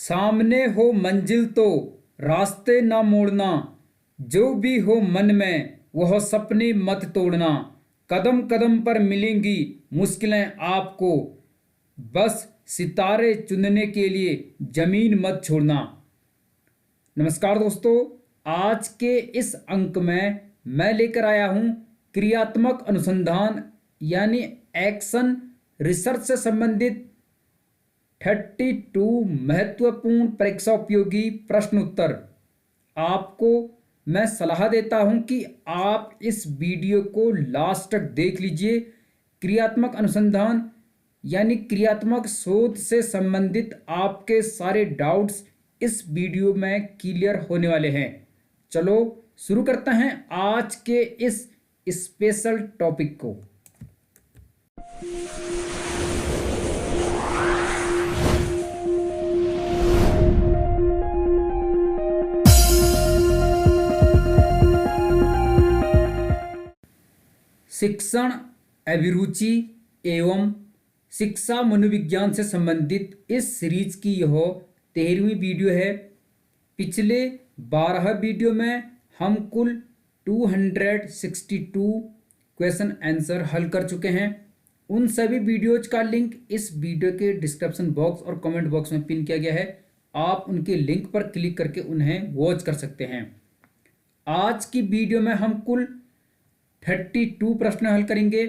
सामने हो मंजिल तो रास्ते ना मोड़ना, जो भी हो मन में वह सपने मत तोड़ना। कदम कदम पर मिलेंगी मुश्किलें आपको, बस सितारे चुनने के लिए जमीन मत छोड़ना। नमस्कार दोस्तों, आज के इस अंक में मैं लेकर आया हूँ क्रियात्मक अनुसंधान यानी एक्शन रिसर्च से संबंधित 32 महत्वपूर्ण परीक्षा उपयोगी प्रश्न उत्तर। आपको मैं सलाह देता हूं कि आप इस वीडियो को लास्ट तक देख लीजिए। क्रियात्मक अनुसंधान यानी क्रियात्मक शोध से संबंधित आपके सारे डाउट्स इस वीडियो में क्लियर होने वाले हैं। चलो शुरू करते हैं आज के इस स्पेशल टॉपिक को। शिक्षण अभिरुचि एवं शिक्षा मनोविज्ञान से संबंधित इस सीरीज की यह 13वीं वीडियो है। पिछले 12 वीडियो में हम कुल 262 क्वेश्चन आंसर हल कर चुके हैं। उन सभी वीडियोज का लिंक इस वीडियो के डिस्क्रिप्शन बॉक्स और कमेंट बॉक्स में पिन किया गया है। आप उनके लिंक पर क्लिक करके उन्हें वॉच कर सकते हैं। आज की वीडियो में हम कुल 32 प्रश्न हल करेंगे।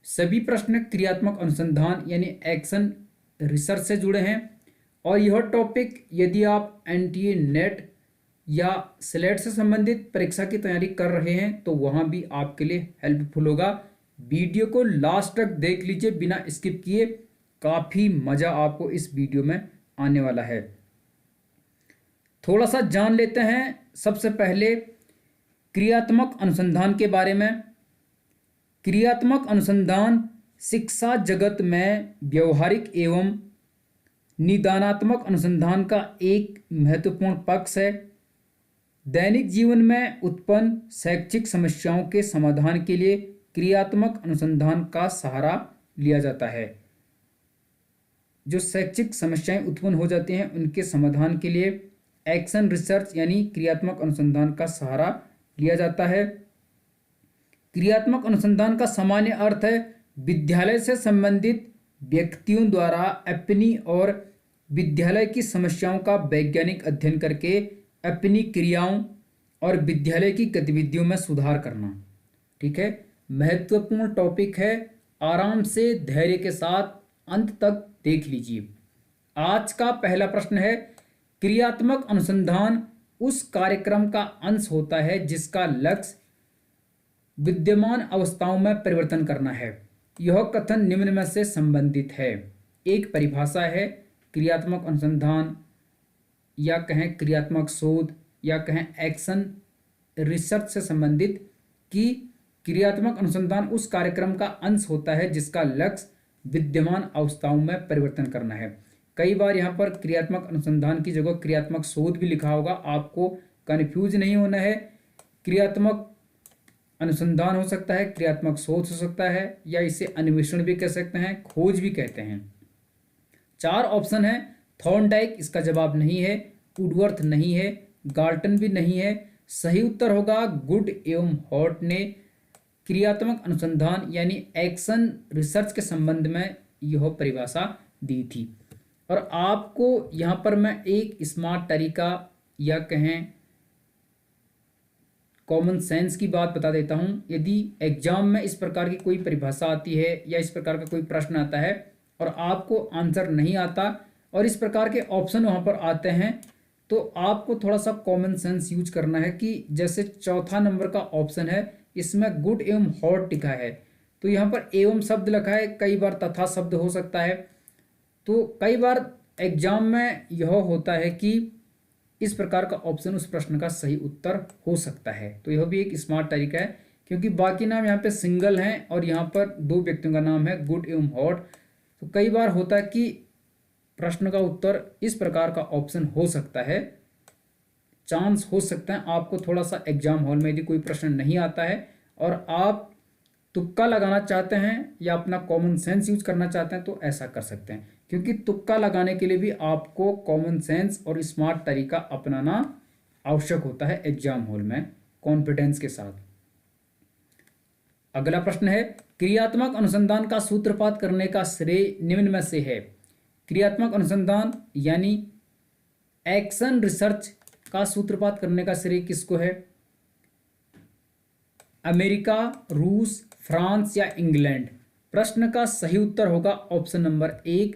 सभी प्रश्न क्रियात्मक अनुसंधान यानी एक्शन रिसर्च से जुड़े हैं और यह टॉपिक यदि आप एनटीए नेट या स्लेट से संबंधित परीक्षा की तैयारी कर रहे हैं तो वहां भी आपके लिए हेल्पफुल होगा। वीडियो को लास्ट तक देख लीजिए बिना स्किप किए, काफ़ी मज़ा आपको इस वीडियो में आने वाला है। थोड़ा सा जान लेते हैं सबसे पहले क्रियात्मक अनुसंधान के बारे में। क्रियात्मक अनुसंधान शिक्षा जगत में व्यवहारिक एवं निदानात्मक अनुसंधान का एक महत्वपूर्ण पक्ष है। दैनिक जीवन में उत्पन्न शैक्षिक समस्याओं के समाधान के लिए क्रियात्मक अनुसंधान का सहारा लिया जाता है। जो शैक्षिक समस्याएं उत्पन्न हो जाती हैं उनके समाधान के लिए एक्शन रिसर्च यानी क्रियात्मक अनुसंधान का सहारा लिया जाता है। क्रियात्मक अनुसंधान का सामान्य अर्थ है विद्यालय से संबंधित व्यक्तियों द्वारा अपनी और विद्यालय की समस्याओं का वैज्ञानिक अध्ययन करके अपनी क्रियाओं और विद्यालय की गतिविधियों में सुधार करना। ठीक है, महत्वपूर्ण टॉपिक है, आराम से धैर्य के साथ अंत तक देख लीजिए। आज का पहला प्रश्न है, क्रियात्मक अनुसंधान उस कार्यक्रम का अंश होता है जिसका लक्ष्य विद्यमान अवस्थाओं में परिवर्तन करना है। यह कथन निम्न में से संबंधित है। एक परिभाषा है क्रियात्मक अनुसंधान या कहें क्रियात्मक शोध या कहें एक्शन रिसर्च से संबंधित कि क्रियात्मक अनुसंधान उस कार्यक्रम का अंश होता है जिसका लक्ष्य विद्यमान अवस्थाओं में परिवर्तन करना है। कई बार यहाँ पर क्रियात्मक अनुसंधान की जगह क्रियात्मक शोध भी लिखा होगा, आपको कन्फ्यूज नहीं होना है। क्रियात्मक अनुसंधान हो सकता है, क्रियात्मक शोध हो सकता है, या इसे अन्वेषण भी कह सकते हैं, खोज भी कहते हैं। 4 ऑप्शन है। थॉर्नडाइक इसका जवाब नहीं है, वुडवर्थ नहीं है, गाल्टन भी नहीं है। सही उत्तर होगा गुड एवं हॉट ने क्रियात्मक अनुसंधान यानी एक्शन रिसर्च के संबंध में यह परिभाषा दी थी। और आपको यहाँ पर मैं एक स्मार्ट तरीका या कहें कॉमन सेंस की बात बता देता हूँ। यदि एग्जाम में इस प्रकार की कोई परिभाषा आती है या इस प्रकार का कोई प्रश्न आता है और आपको आंसर नहीं आता और इस प्रकार के ऑप्शन वहाँ पर आते हैं तो आपको थोड़ा सा कॉमन सेंस यूज करना है कि जैसे चौथा नंबर का ऑप्शन है, इसमें गुड एवं हॉट लिखा है तो यहाँ पर एवं शब्द लिखा है, कई बार तथा शब्द हो सकता है। तो कई बार एग्जाम में यह होता है कि इस प्रकार का ऑप्शन उस प्रश्न का सही उत्तर हो सकता है। तो यह भी एक स्मार्ट तरीका है क्योंकि बाकी नाम यहाँ पे सिंगल हैं और यहाँ पर 2 व्यक्तियों का नाम है गुड एवं हॉट। तो कई बार होता है कि प्रश्न का उत्तर इस प्रकार का ऑप्शन हो सकता है, चांस हो सकता है। आपको थोड़ा सा एग्जाम हॉल में यदि कोई प्रश्न नहीं आता है और आप तुक्का लगाना चाहते हैं या अपना कॉमन सेंस यूज करना चाहते हैं तो ऐसा कर सकते हैं। क्योंकि तुक्का लगाने के लिए भी आपको कॉमन सेंस और स्मार्ट तरीका अपनाना आवश्यक होता है एग्जाम हॉल में कॉन्फिडेंस के साथ। अगला प्रश्न है, क्रियात्मक अनुसंधान का सूत्रपात करने का श्रेय निम्न में से है। क्रियात्मक अनुसंधान यानी एक्शन रिसर्च का सूत्रपात करने का श्रेय किसको है? अमेरिका, रूस, फ्रांस या इंग्लैंड? प्रश्न का सही उत्तर होगा ऑप्शन नंबर 1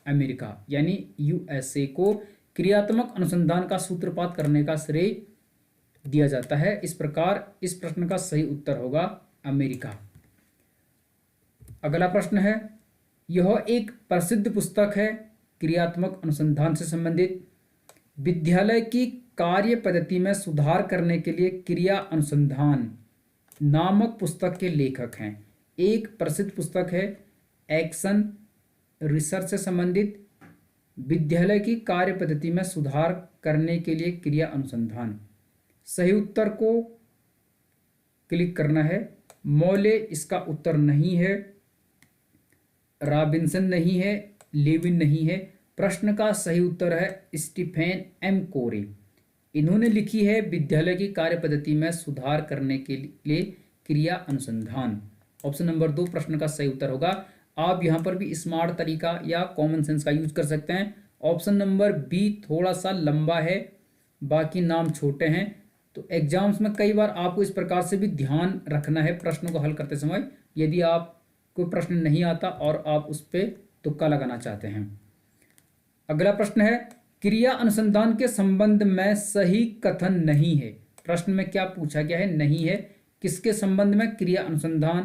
अमेरिका, यानी यूएसए को क्रियात्मक अनुसंधान का सूत्रपात करने का श्रेय दिया जाता है। इस प्रकार इस प्रश्न का सही उत्तर होगा अमेरिका। अगला प्रश्न है, यह एक प्रसिद्ध पुस्तक है क्रियात्मक अनुसंधान से संबंधित। विद्यालय की कार्य पद्धति में सुधार करने के लिए क्रिया अनुसंधान नामक पुस्तक के लेखक हैं। एक प्रसिद्ध पुस्तक है एक्शन रिसर्च से संबंधित, विद्यालय की कार्य पद्धति में सुधार करने के लिए क्रिया अनुसंधान। सही उत्तर को क्लिक करना है। मोले इसका उत्तर नहीं है, रॉबिन्सन नहीं है, लेविन नहीं है। प्रश्न का सही उत्तर है स्टीफेन एम कोरे। इन्होंने लिखी है विद्यालय की कार्य पद्धति में सुधार करने के लिए क्रिया अनुसंधान। ऑप्शन नंबर 2 प्रश्न का सही उत्तर होगा। आप यहाँ पर भी स्मार्ट तरीका या कॉमन सेंस का यूज कर सकते हैं। ऑप्शन नंबर बी थोड़ा सा लंबा है, बाकी नाम छोटे हैं, तो एग्जाम्स में कई बार आपको इस प्रकार से भी ध्यान रखना है प्रश्नों को हल करते समय, यदि आप कोई प्रश्न नहीं आता और आप उस पर तुक्का लगाना चाहते हैं। अगला प्रश्न है, क्रिया अनुसंधान के संबंध में सही कथन नहीं है। प्रश्न में क्या पूछा गया है? नहीं है। किसके संबंध में? क्रिया अनुसंधान,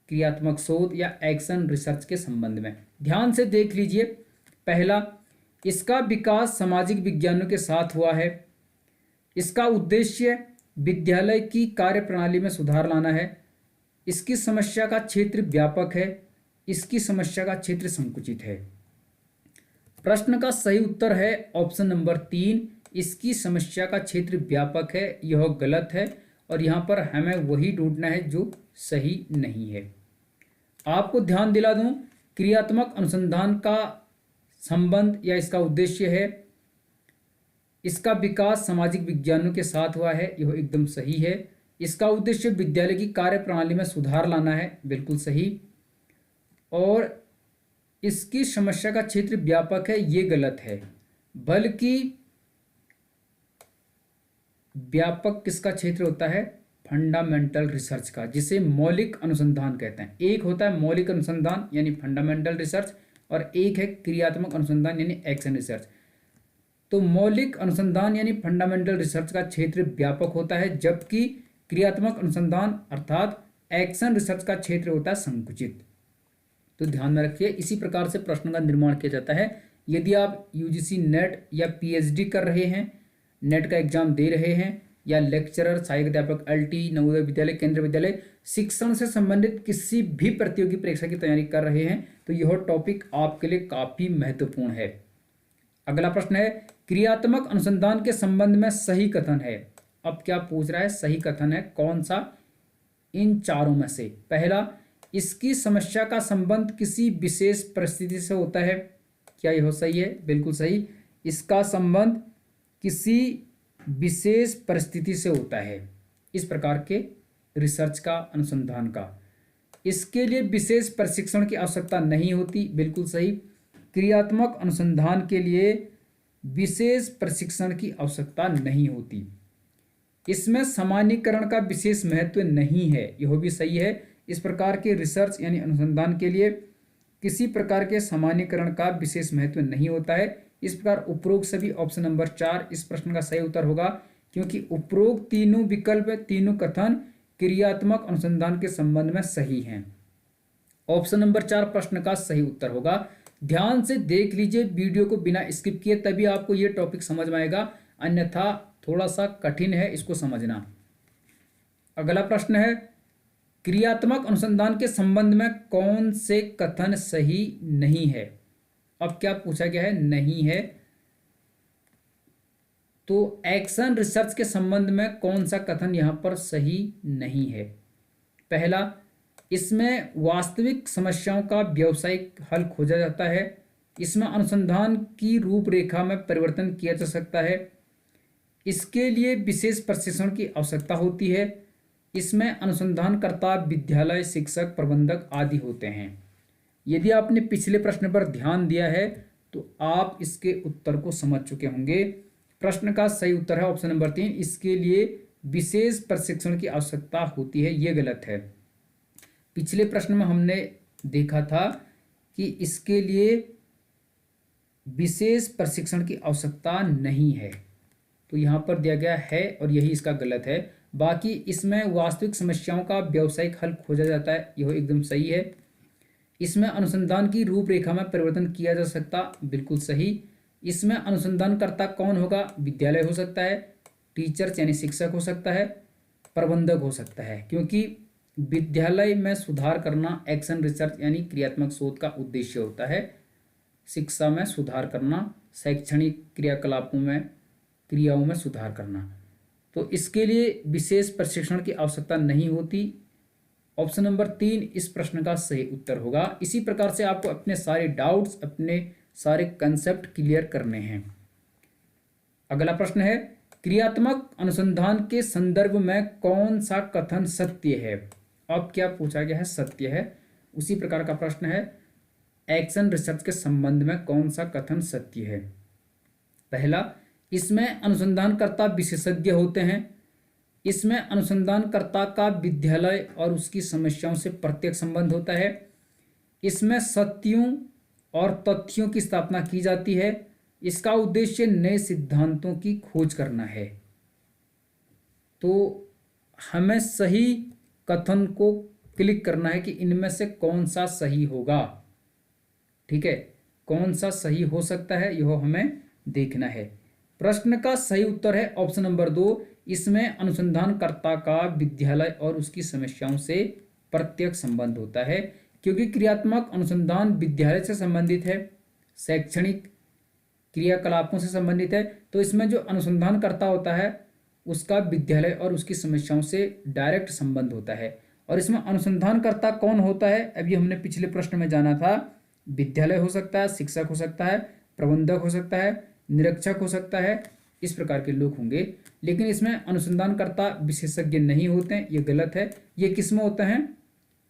क्रियात्मक शोध या एक्शन रिसर्च के संबंध में। ध्यान से देख लीजिए। पहला, इसका विकास सामाजिक विज्ञानों के साथ हुआ है। इसका उद्देश्य विद्यालय की कार्यप्रणाली में सुधार लाना है। इसकी समस्या का क्षेत्र व्यापक है। इसकी समस्या का क्षेत्र संकुचित है। प्रश्न का सही उत्तर है ऑप्शन नंबर 3, इसकी समस्या का क्षेत्र व्यापक है। यह गलत है और यहाँ पर हमें वही ढूंढना है जो सही नहीं है। आपको ध्यान दिला दूं, क्रियात्मक अनुसंधान का संबंध या इसका उद्देश्य है इसका विकास सामाजिक विज्ञानों के साथ हुआ है, यह एकदम सही है। इसका उद्देश्य विद्यालय की कार्यप्रणाली में सुधार लाना है, बिल्कुल सही। और इसकी समस्या का क्षेत्र व्यापक है, ये गलत है। बल्कि व्यापक किसका क्षेत्र होता है? फंडामेंटल रिसर्च का, जिसे मौलिक अनुसंधान कहते हैं। एक होता है मौलिक अनुसंधान यानी फंडामेंटल रिसर्च और एक है क्रियात्मक अनुसंधान यानी एक्शन रिसर्च। तो मौलिक अनुसंधान यानी फंडामेंटल रिसर्च का क्षेत्र व्यापक होता है, जबकि क्रियात्मक अनुसंधान अर्थात एक्शन रिसर्च का क्षेत्र होता है संकुचित। तो ध्यान में रखिए। इसी प्रकार से प्रश्नों का निर्माण किया जाता है। यदि आप यूजीसी नेट या पीएचडी कर रहे हैं, नेट का एग्जाम दे रहे हैं, या लेक्चरर, सहायक अध्यापक, एलटी, नवोदय विद्यालय, केंद्रीय विद्यालय, शिक्षण से संबंधित किसी भी प्रतियोगी परीक्षा की तैयारी कर रहे हैं, तो यह टॉपिक आपके लिए काफी महत्वपूर्ण है। अगला प्रश्न है, क्रियात्मक अनुसंधान के संबंध में सही कथन है। अब क्या पूछ रहा है? सही कथन है कौन सा? इन चारों में से। पहला, इसकी समस्या का संबंध किसी विशेष परिस्थिति से होता है। क्या यह सही है? बिल्कुल सही। इसका संबंध किसी विशेष परिस्थिति से होता है। इस प्रकार के रिसर्च का, अनुसंधान का, इसके लिए विशेष प्रशिक्षण की आवश्यकता नहीं होती, बिल्कुल सही। क्रियात्मक अनुसंधान के लिए विशेष प्रशिक्षण की आवश्यकता नहीं होती। इसमें सामान्यीकरण का विशेष महत्व नहीं है, यह भी सही है। इस प्रकार के रिसर्च यानी अनुसंधान के लिए किसी प्रकार के सामान्यीकरण का विशेष महत्व नहीं होता है। इस प्रकार उपरोक्त सभी ऑप्शन नंबर 4 इस प्रश्न का सही उत्तर होगा, क्योंकि उपरोक्त तीनों विकल्प, तीनों कथन क्रियात्मक अनुसंधान के संबंध में सही हैं। ऑप्शन नंबर 4 प्रश्न का सही उत्तर होगा। ध्यान से देख लीजिए वीडियो को बिना स्किप किए, तभी आपको ये टॉपिक समझ में आएगा, अन्यथा थोड़ा सा कठिन है इसको समझना। अगला प्रश्न है, क्रियात्मक अनुसंधान के संबंध में कौन से कथन सही नहीं है। अब क्या पूछा गया है? नहीं है। तो एक्शन रिसर्च के संबंध में कौन सा कथन यहां पर सही नहीं है? पहला, इसमें वास्तविक समस्याओं का व्यावसायिक हल खोजा जाता है। इसमें अनुसंधान की रूपरेखा में परिवर्तन किया जा सकता है। इसके लिए विशेष प्रशिक्षण की आवश्यकता होती है। इसमें अनुसंधानकर्ता विद्यालय, शिक्षक, प्रबंधक आदि होते हैं। यदि आपने पिछले प्रश्न पर ध्यान दिया है तो आप इसके उत्तर को समझ चुके होंगे। प्रश्न का सही उत्तर है ऑप्शन नंबर 3, इसके लिए विशेष प्रशिक्षण की आवश्यकता होती है। ये गलत है। पिछले प्रश्न में हमने देखा था कि इसके लिए विशेष प्रशिक्षण की आवश्यकता नहीं है, तो यहाँ पर दिया गया है और यही इसका गलत है। बाकी इसमें वास्तविक समस्याओं का व्यावसायिक हल खोजा जाता है, यह एकदम सही है। इसमें अनुसंधान की रूपरेखा में परिवर्तन किया जा सकता, बिल्कुल सही। इसमें अनुसंधानकर्ता कौन होगा? विद्यालय हो सकता है, टीचर यानी शिक्षक हो सकता है, प्रबंधक हो सकता है, क्योंकि विद्यालय में सुधार करना एक्शन रिसर्च यानी क्रियात्मक शोध का उद्देश्य होता है। शिक्षा में सुधार करना, शैक्षणिक क्रियाओं में सुधार करना, तो इसके लिए विशेष प्रशिक्षण की आवश्यकता नहीं होती। ऑप्शन नंबर 3 इस प्रश्न का सही उत्तर होगा। इसी प्रकार से आपको अपने सारे डाउट्स, अपने सारे कंसेप्ट क्लियर करने हैं। अगला प्रश्न है, क्रियात्मक अनुसंधान के संदर्भ में कौन सा कथन सत्य है? अब क्या पूछा गया है? सत्य है। उसी प्रकार का प्रश्न है, एक्शन रिसर्च के संबंध में कौन सा कथन सत्य है? पहला, इसमें अनुसंधानकर्ता विशेषज्ञ होते हैं। इसमें अनुसंधानकर्ता का विद्यालय और उसकी समस्याओं से प्रत्यक्ष संबंध होता है। इसमें सत्यों और तथ्यों की स्थापना की जाती है। इसका उद्देश्य नए सिद्धांतों की खोज करना है। तो हमें सही कथन को क्लिक करना है कि इनमें से कौन सा सही होगा। ठीक है, कौन सा सही हो सकता है यह हमें देखना है। प्रश्न का सही उत्तर है ऑप्शन नंबर 2, इसमें अनुसंधानकर्ता का विद्यालय और उसकी समस्याओं से प्रत्यक्ष संबंध होता है, क्योंकि क्रियात्मक अनुसंधान विद्यालय से संबंधित है, शैक्षणिक क्रियाकलापों से संबंधित है। तो इसमें जो अनुसंधानकर्ता होता है उसका विद्यालय और उसकी समस्याओं से डायरेक्ट संबंध होता है। और इसमें अनुसंधानकर्ता कौन होता है? अभी हमने पिछले प्रश्न में जाना था, विद्यालय हो सकता है, शिक्षक हो सकता है, प्रबंधक हो सकता है, निरीक्षक हो सकता है, इस प्रकार के लोग होंगे। लेकिन इसमें अनुसंधानकर्ता विशेषज्ञ नहीं होते हैं, ये गलत है। ये किस में होते हैं?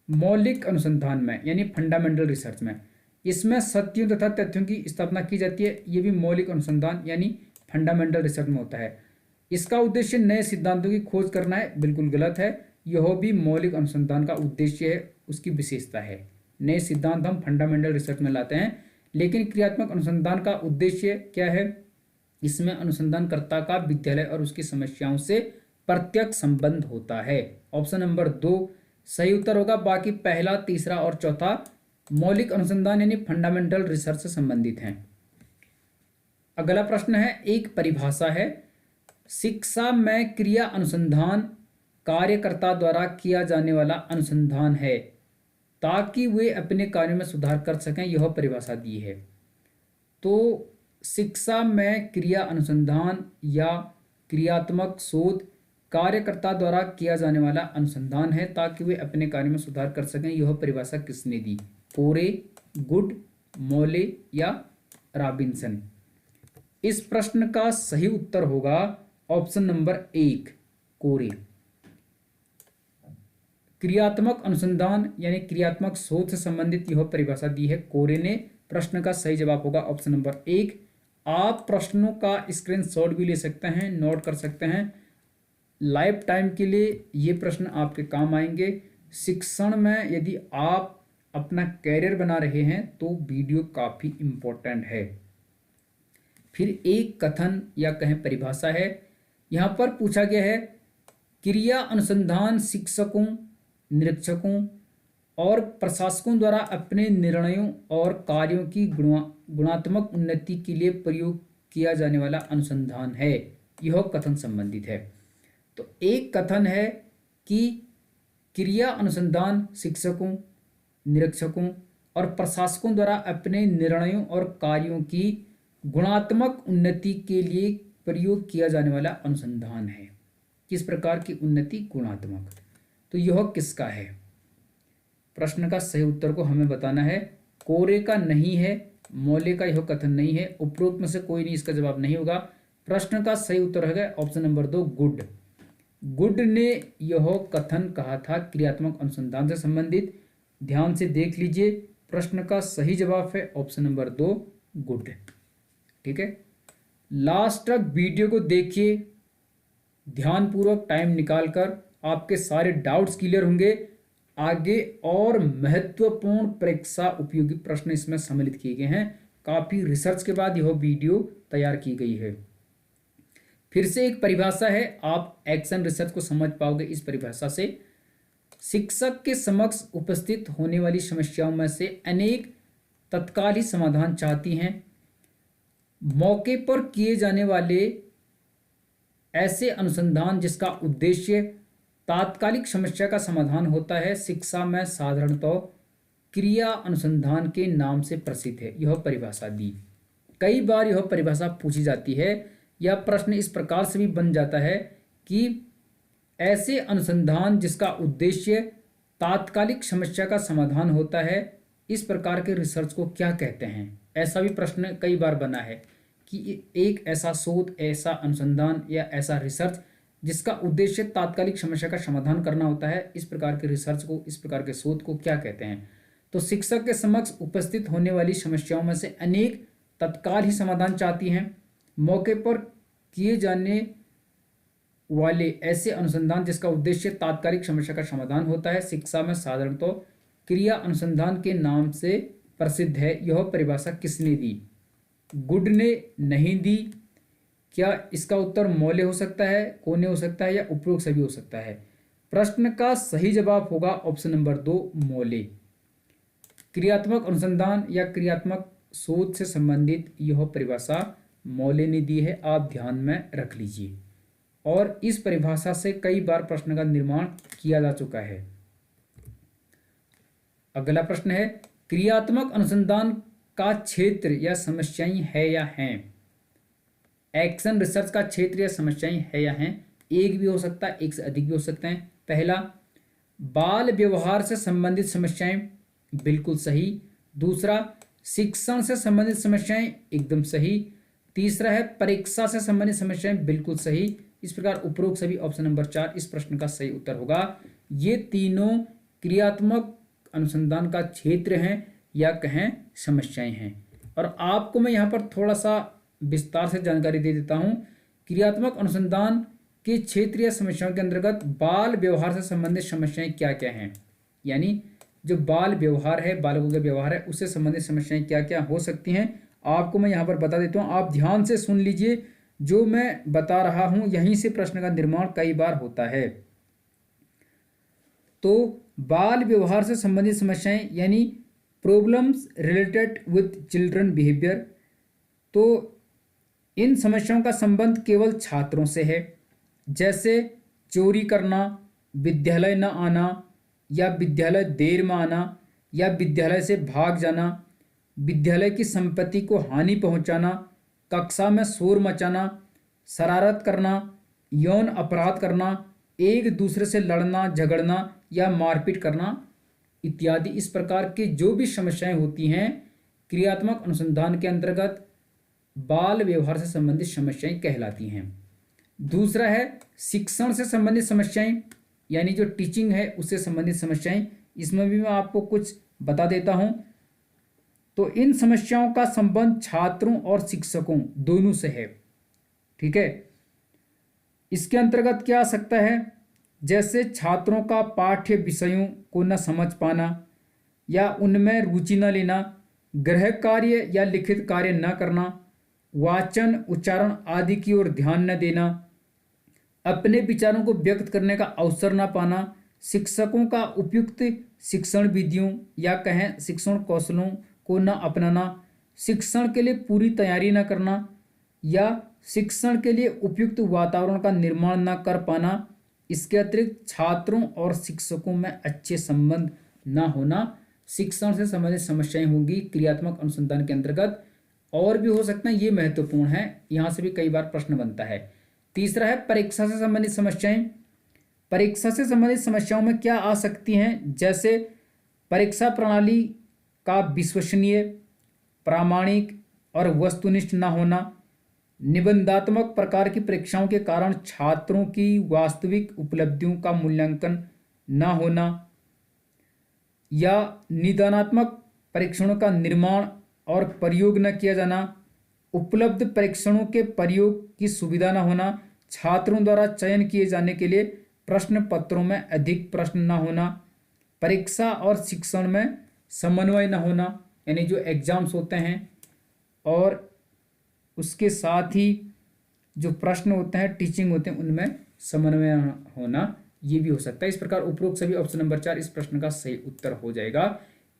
मौलिक अनुसंधान में, यानी फंडामेंटल रिसर्च में। इसमें सत्यों तथा तथ्यों की स्थापना की जाती है, ये भी मौलिक अनुसंधान यानी फंडामेंटल रिसर्च में होता है। इसका उद्देश्य नए सिद्धांतों की खोज करना है, बिल्कुल गलत है। यह भी मौलिक अनुसंधान का उद्देश्य है, उसकी विशेषता है। नए सिद्धांत हम फंडामेंटल रिसर्च में लाते हैं, लेकिन क्रियात्मक अनुसंधान का उद्देश्य क्या है? इसमें अनुसंधानकर्ता का विद्यालय और उसकी समस्याओं से प्रत्यक्ष संबंध होता है। ऑप्शन नंबर 2 सही उत्तर होगा। बाकी पहला, तीसरा और चौथा मौलिक अनुसंधान यानी फंडामेंटल रिसर्च से संबंधित हैं। अगला प्रश्न है, एक परिभाषा है, शिक्षा में क्रिया अनुसंधान कार्यकर्ता द्वारा किया जाने वाला अनुसंधान है ताकि वे अपने कार्य में सुधार कर सकें, यह परिभाषा दी है। तो शिक्षा में क्रिया अनुसंधान या क्रियात्मक शोध कार्यकर्ता द्वारा किया जाने वाला अनुसंधान है ताकि वे अपने कार्य में सुधार कर सकें, यह परिभाषा किसने दी? कोरे, गुड, मोले या रॉबिन्सन? इस प्रश्न का सही उत्तर होगा ऑप्शन नंबर 1, कोरे। क्रियात्मक अनुसंधान यानी क्रियात्मक शोध से संबंधित यह परिभाषा दी है कोरे ने। प्रश्न का सही जवाब होगा ऑप्शन नंबर 1। आप प्रश्नों का स्क्रीनशॉट भी ले सकते हैं, नोट कर सकते हैं। लाइफ टाइम के लिए ये प्रश्न आपके काम आएंगे। शिक्षण में यदि आप अपना कैरियर बना रहे हैं तो वीडियो काफ़ी इम्पोर्टेंट है। फिर एक कथन या कहें परिभाषा है, यहाँ पर पूछा गया है, क्रिया अनुसंधान शिक्षकों, निरीक्षकों और प्रशासकों द्वारा अपने निर्णयों और कार्यों की गुणात्मक उन्नति के लिए प्रयोग किया जाने वाला अनुसंधान है, यह कथन संबंधित है। तो एक कथन है कि क्रिया अनुसंधान शिक्षकों, निरीक्षकों और प्रशासकों द्वारा अपने निर्णयों और कार्यों की गुणात्मक उन्नति के लिए प्रयोग किया जाने वाला अनुसंधान है। किस प्रकार की उन्नति? गुणात्मक। तो यह किसका है? प्रश्न का सही उत्तर को हमें बताना है। कोरे का नहीं है, मौले का यह कथन नहीं है, उपरोक्त में से कोई नहीं इसका जवाब नहीं होगा। प्रश्न का सही उत्तर है ऑप्शन नंबर 2 गुड। गुड ने यह कथन कहा था क्रियात्मक अनुसंधान से संबंधित। ध्यान से देख लीजिए, प्रश्न का सही जवाब है ऑप्शन नंबर 2 गुड। ठीक है, लास्ट तक वीडियो को देखिए ध्यानपूर्वक, टाइम निकालकर। आपके सारे डाउट्स क्लियर होंगे। आगे और महत्वपूर्ण परीक्षा उपयोगी प्रश्न इसमें सम्मिलित किए गए हैं। काफी रिसर्च के बाद यह वीडियो तैयार की गई है। फिर से एक परिभाषा है, आप एक्शन रिसर्च को समझ पाओगे इस परिभाषा से। शिक्षक के समक्ष उपस्थित होने वाली समस्याओं में से अनेक तत्काल ही समाधान चाहती हैं। मौके पर किए जाने वाले ऐसे अनुसंधान जिसका उद्देश्य तात्कालिक समस्या का समाधान होता है, शिक्षा में साधारणतः क्रिया अनुसंधान के नाम से प्रसिद्ध है। यह परिभाषा दी। कई बार यह परिभाषा पूछी जाती है। यह प्रश्न इस प्रकार से भी बन जाता है कि ऐसे अनुसंधान जिसका उद्देश्य तात्कालिक समस्या का समाधान होता है, इस प्रकार के रिसर्च को क्या कहते हैं। ऐसा भी प्रश्न कई बार बना है कि एक ऐसा शोध, ऐसा अनुसंधान या ऐसा रिसर्च जिसका उद्देश्य तात्कालिक समस्या का समाधान करना होता है, इस प्रकार के रिसर्च को, इस प्रकार के शोध को क्या कहते हैं। तो शिक्षक के समक्ष उपस्थित होने वाली समस्याओं में से अनेक तत्काल ही समाधान चाहती हैं। मौके पर किए जाने वाले ऐसे अनुसंधान जिसका उद्देश्य तात्कालिक समस्या का समाधान होता है, शिक्षा में साधारणतः क्रिया अनुसंधान के नाम से प्रसिद्ध है। यह परिभाषा किसने दी? गुड ने नहीं दी। क्या इसका उत्तर मौले हो सकता है, कोने हो सकता है, या उपरोक्त सभी हो सकता है? प्रश्न का सही जवाब होगा ऑप्शन नंबर 2 मौले। क्रियात्मक अनुसंधान या क्रियात्मक शोध से संबंधित यह परिभाषा मौले ने दी है, आप ध्यान में रख लीजिए। और इस परिभाषा से कई बार प्रश्न का निर्माण किया जा चुका है। अगला प्रश्न है, क्रियात्मक अनुसंधान का क्षेत्र या समस्याएं है या हैं? एक्शन रिसर्च का क्षेत्र या समस्याएं है या हैं? एक भी हो सकता है, एक से अधिक भी हो सकते हैं। पहला, बाल व्यवहार से संबंधित समस्याएं, बिल्कुल सही। दूसरा, शिक्षण से संबंधित समस्याएं, एकदम सही। तीसरा है परीक्षा से संबंधित समस्याएं, बिल्कुल सही। इस प्रकार उपरोक्त सभी ऑप्शन नंबर 4 इस प्रश्न का सही उत्तर होगा। ये तीनों क्रियात्मक अनुसंधान का क्षेत्र हैं या कहें समस्याएं हैं। और आपको मैं यहाँ पर थोड़ा सा विस्तार से जानकारी दे देता हूँ। क्रियात्मक अनुसंधान के क्षेत्र या समस्याओं के अंतर्गत बाल व्यवहार से संबंधित समस्याएं क्या क्या हैं, यानी जो बाल व्यवहार है, बालकों का व्यवहार है, उससे संबंधित समस्याएं क्या क्या हो सकती हैं, आपको मैं यहाँ पर बता देता हूँ। आप ध्यान से सुन लीजिए, जो मैं बता रहा हूँ यहीं से प्रश्न का निर्माण कई बार होता है। तो बाल व्यवहार से संबंधित समस्याएं यानी problems related with children behaviour, तो इन समस्याओं का संबंध केवल छात्रों से है, जैसे चोरी करना, विद्यालय न आना, या विद्यालय देर में आना, या विद्यालय से भाग जाना, विद्यालय की संपत्ति को हानि पहुंचाना, कक्षा में शोर मचाना, शरारत करना, यौन अपराध करना, एक दूसरे से लड़ना झगड़ना या मारपीट करना इत्यादि। इस प्रकार के जो भी समस्याएं होती हैं क्रियात्मक अनुसंधान के अंतर्गत बाल व्यवहार से संबंधित समस्याएं कहलाती हैं। दूसरा है शिक्षण से संबंधित समस्याएं, यानी जो टीचिंग है उससे संबंधित समस्याएं। इसमें भी मैं आपको कुछ बता देता हूं। तो इन समस्याओं का संबंध छात्रों और शिक्षकों दोनों से है। ठीक है, इसके अंतर्गत क्या आ सकता है, जैसे छात्रों का पाठ्य विषयों को न समझ पाना या उनमें रुचि न लेना, गृह कार्य या लिखित कार्य न करना, वाचन उच्चारण आदि की ओर ध्यान न देना, अपने विचारों को व्यक्त करने का अवसर न पाना, शिक्षकों का उपयुक्त शिक्षण विधियों या कहें शिक्षण कौशलों को न अपनाना, शिक्षण के लिए पूरी तैयारी न करना या शिक्षण के लिए उपयुक्त वातावरण का निर्माण न कर पाना। इसके अतिरिक्त छात्रों और शिक्षकों में अच्छे संबंध न होना शिक्षण से संबंधित समस्याएं होंगी क्रियात्मक अनुसंधान के अंतर्गत। और भी हो सकते हैं, ये महत्वपूर्ण है, यहाँ से भी कई बार प्रश्न बनता है। तीसरा है परीक्षा से संबंधित समस्याएं। परीक्षा से संबंधित समस्याओं में क्या आ सकती हैं, जैसे परीक्षा प्रणाली का विश्वसनीय, प्रामाणिक और वस्तुनिष्ठ न होना, निबंधात्मक प्रकार की परीक्षाओं के कारण छात्रों की वास्तविक उपलब्धियों का मूल्यांकन न होना, या निदानात्मक परीक्षणों का निर्माण और प्रयोग न किया जाना, उपलब्ध परीक्षणों के प्रयोग की सुविधा न होना, छात्रों द्वारा चयन किए जाने के लिए प्रश्न पत्रों में अधिक प्रश्न न होना, परीक्षा और शिक्षण में समन्वय न होना, यानी जो एग्जाम्स होते हैं और उसके साथ ही जो प्रश्न होते हैं, टीचिंग होते हैं, उनमें समन्वय होना, ये भी हो सकता है। इस प्रकार उपरोक्त सभी ऑप्शन नंबर 4 इस प्रश्न का सही उत्तर हो जाएगा।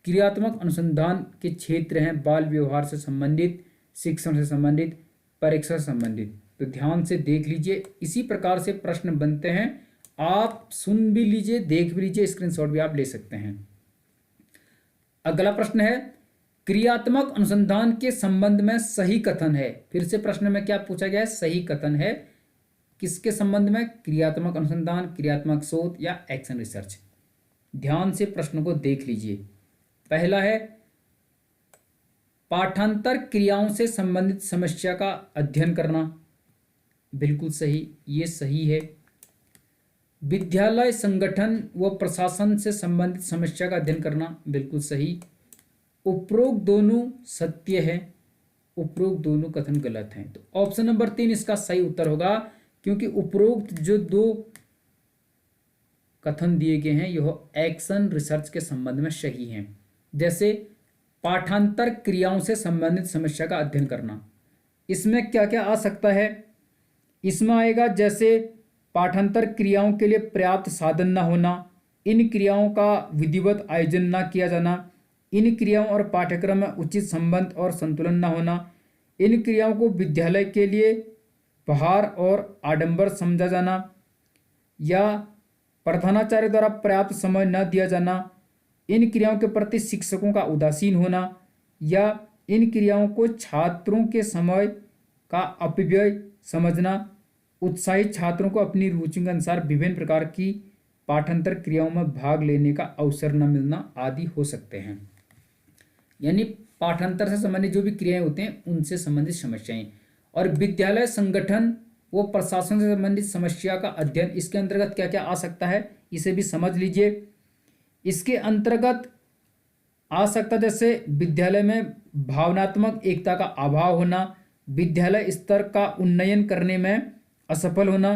क्रियात्मक अनुसंधान के क्षेत्र हैं बाल व्यवहार से संबंधित, शिक्षण से संबंधित, परीक्षा से संबंधित। तो ध्यान से देख लीजिए, इसी प्रकार से प्रश्न बनते हैं। आप सुन भी लीजिए, देख भी लीजिए, स्क्रीनशॉट भी आप ले सकते हैं। अगला प्रश्न है, क्रियात्मक अनुसंधान के संबंध में सही कथन है। फिर से प्रश्न में क्या पूछा गया है? सही कथन है किसके संबंध में? क्रियात्मक अनुसंधान, क्रियात्मक शोध या एक्शन रिसर्च। ध्यान से प्रश्न को देख लीजिए। पहला है, पाठांतर क्रियाओं से संबंधित समस्या का अध्ययन करना। बिल्कुल सही, ये सही है। विद्यालय संगठन व प्रशासन से संबंधित समस्या का अध्ययन करना। बिल्कुल सही। उपरोक्त दोनों सत्य है, उपरोक्त दोनों कथन गलत हैं। तो ऑप्शन नंबर 3 इसका सही उत्तर होगा, क्योंकि उपरोक्त जो दो कथन दिए गए हैं यह एक्शन रिसर्च के संबंध में सही हैं। जैसे पाठांतर क्रियाओं से संबंधित समस्या का अध्ययन करना, इसमें क्या क्या आ सकता है? इसमें आएगा जैसे पाठांतर क्रियाओं के लिए पर्याप्त साधन न होना, इन क्रियाओं का विधिवत आयोजन न किया जाना, इन क्रियाओं और पाठ्यक्रम में उचित संबंध और संतुलन न होना, इन क्रियाओं को विद्यालय के लिए भार और आडंबर समझा जाना, या प्रधानाचार्य द्वारा पर्याप्त समय न दिया जाना, इन क्रियाओं के प्रति शिक्षकों का उदासीन होना, या इन क्रियाओं को छात्रों के समय का अपव्यय समझना, उत्साहित छात्रों को अपनी रुचि के अनुसार विभिन्न प्रकार की पाठांतर क्रियाओं में भाग लेने का अवसर न मिलना आदि हो सकते हैं। यानी पाठांतर से संबंधित जो भी क्रियाएं होते हैं उनसे संबंधित समस्याएं। और विद्यालय संगठन वो प्रशासन से संबंधित समस्या का अध्ययन, इसके अंतर्गत क्या क्या आ सकता है इसे भी समझ लीजिए। इसके अंतर्गत आ सकता जैसे विद्यालय में भावनात्मक एकता का अभाव होना, विद्यालय स्तर का उन्नयन करने में असफल होना,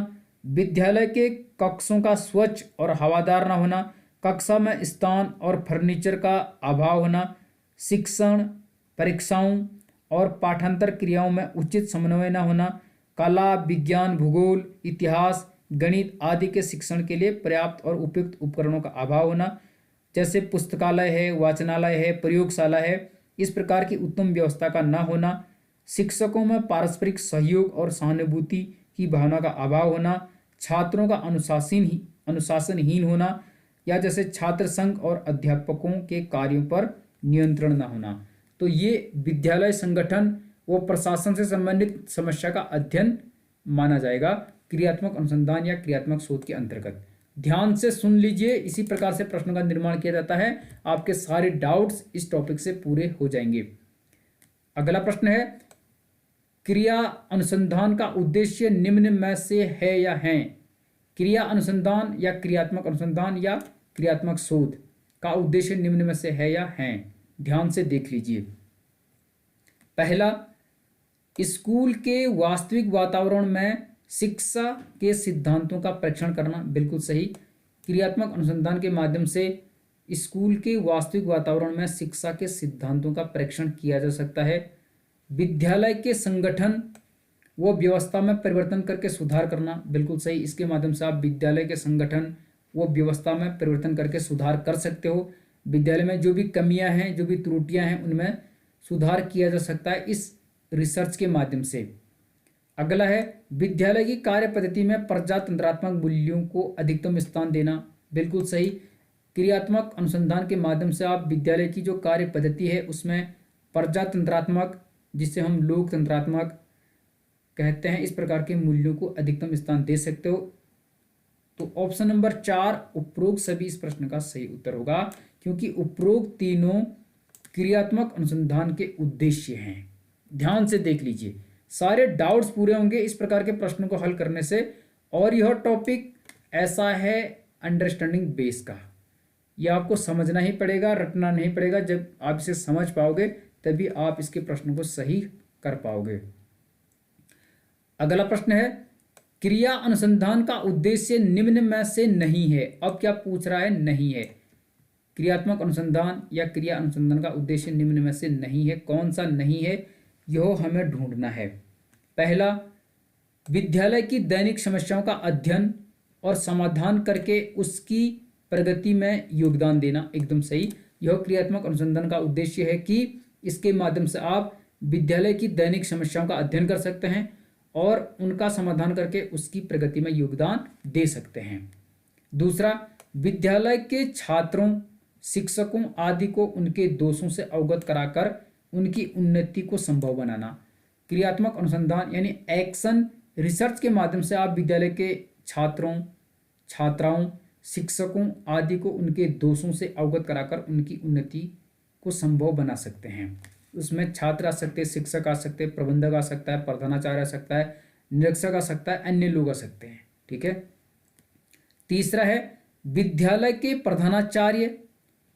विद्यालय के कक्षों का स्वच्छ और हवादार न होना, कक्षा में स्थान और फर्नीचर का अभाव होना, शिक्षण, परीक्षाओं और पाठांतर क्रियाओं में उचित समन्वय न होना, कला, विज्ञान, भूगोल, इतिहास, गणित आदि के शिक्षण के लिए पर्याप्त और उपयुक्त उपकरणों का अभाव होना, जैसे पुस्तकालय है, वाचनालय है, प्रयोगशाला है, इस प्रकार की उत्तम व्यवस्था का न होना, शिक्षकों में पारस्परिक सहयोग और सहानुभूति की भावना का अभाव होना, छात्रों का अनुशासनहीन होना, या जैसे छात्र संघ और अध्यापकों के कार्यों पर नियंत्रण न होना। तो ये विद्यालय संगठन वो प्रशासन से संबंधित समस्या का अध्ययन माना जाएगा क्रियात्मक अनुसंधान या क्रियात्मक शोध के अंतर्गत। ध्यान से सुन लीजिए, इसी प्रकार से प्रश्नों का निर्माण किया जाता है। आपके सारे डाउट्स इस टॉपिक से पूरे हो जाएंगे। अगला प्रश्न है, क्रिया अनुसंधान का उद्देश्य निम्न में से है या है? क्रिया अनुसंधान या क्रियात्मक अनुसंधान या क्रियात्मक शोध का उद्देश्य निम्न में से है या है? ध्यान से देख लीजिए। पहला, स्कूल के वास्तविक वातावरण में शिक्षा के सिद्धांतों का परीक्षण करना। बिल्कुल सही। क्रियात्मक अनुसंधान के माध्यम से स्कूल के वास्तविक वातावरण में शिक्षा के सिद्धांतों का परीक्षण किया जा सकता है। विद्यालय के संगठन व व्यवस्था में परिवर्तन करके सुधार करना। बिल्कुल सही। इसके माध्यम से आप विद्यालय के संगठन व व्यवस्था में परिवर्तन करके सुधार कर सकते हो। विद्यालय में जो भी कमियां हैं, जो भी त्रुटियां हैं, उनमें सुधार किया जा सकता है इस रिसर्च के माध्यम से। अगला है, विद्यालय की कार्य पद्धति में प्रजातंत्रात्मक मूल्यों को अधिकतम स्थान देना। बिल्कुल सही। क्रियात्मक अनुसंधान के माध्यम से आप विद्यालय की जो कार्य पद्धति है उसमें प्रजातंत्रात्मक, जिसे हम लोकतंत्रात्मक कहते हैं, इस प्रकार के मूल्यों को अधिकतम स्थान दे सकते हो। तो ऑप्शन नंबर 4 उपरोक्त सभी इस प्रश्न का सही उत्तर होगा, क्योंकि उपरोक्त तीनों क्रियात्मक अनुसंधान के उद्देश्य हैं। ध्यान से देख लीजिए, सारे डाउट्स पूरे होंगे इस प्रकार के प्रश्नों को हल करने से। और यह टॉपिक ऐसा है अंडरस्टैंडिंग बेस का, यह आपको समझना ही पड़ेगा, रटना नहीं पड़ेगा। जब आप इसे समझ पाओगे तभी आप इसके प्रश्नों को सही कर पाओगे। अगला प्रश्न है, क्रिया अनुसंधान का उद्देश्य निम्न में से नहीं है। अब क्या पूछ रहा है? नहीं है। क्रियात्मक अनुसंधान या क्रिया अनुसंधान का उद्देश्य निम्न में से नहीं है। कौन सा नहीं है, यह हमें ढूंढना है। पहला, विद्यालय की दैनिक समस्याओं का अध्ययन और समाधान करके उसकी प्रगति में योगदान देना, एकदम सही। यह क्रियात्मक अनुसंधान का उद्देश्य है कि इसके माध्यम से आप विद्यालय की दैनिक समस्याओं का अध्ययन कर सकते हैं और उनका समाधान करके उसकी प्रगति में योगदान दे सकते हैं। दूसरा, विद्यालय के छात्रों, शिक्षकों आदि को उनके दोषों से अवगत कराकर उनकी उन्नति को संभव बनाना। क्रियात्मक अनुसंधान यानी एक्शन रिसर्च के माध्यम से आप विद्यालय के छात्रों, छात्राओं, शिक्षकों आदि को उनके दोषों से अवगत कराकर उनकी उन्नति को संभव बना सकते हैं। उसमें छात्र आ सकते हैं, शिक्षक आ सकते हैं, प्रबंधक आ सकता है, प्रधानाचार्य आ सकता है, निरीक्षक आ सकता है, अन्य लोग आ सकते हैं। ठीक है। तीसरा है, विद्यालय के प्रधानाचार्य,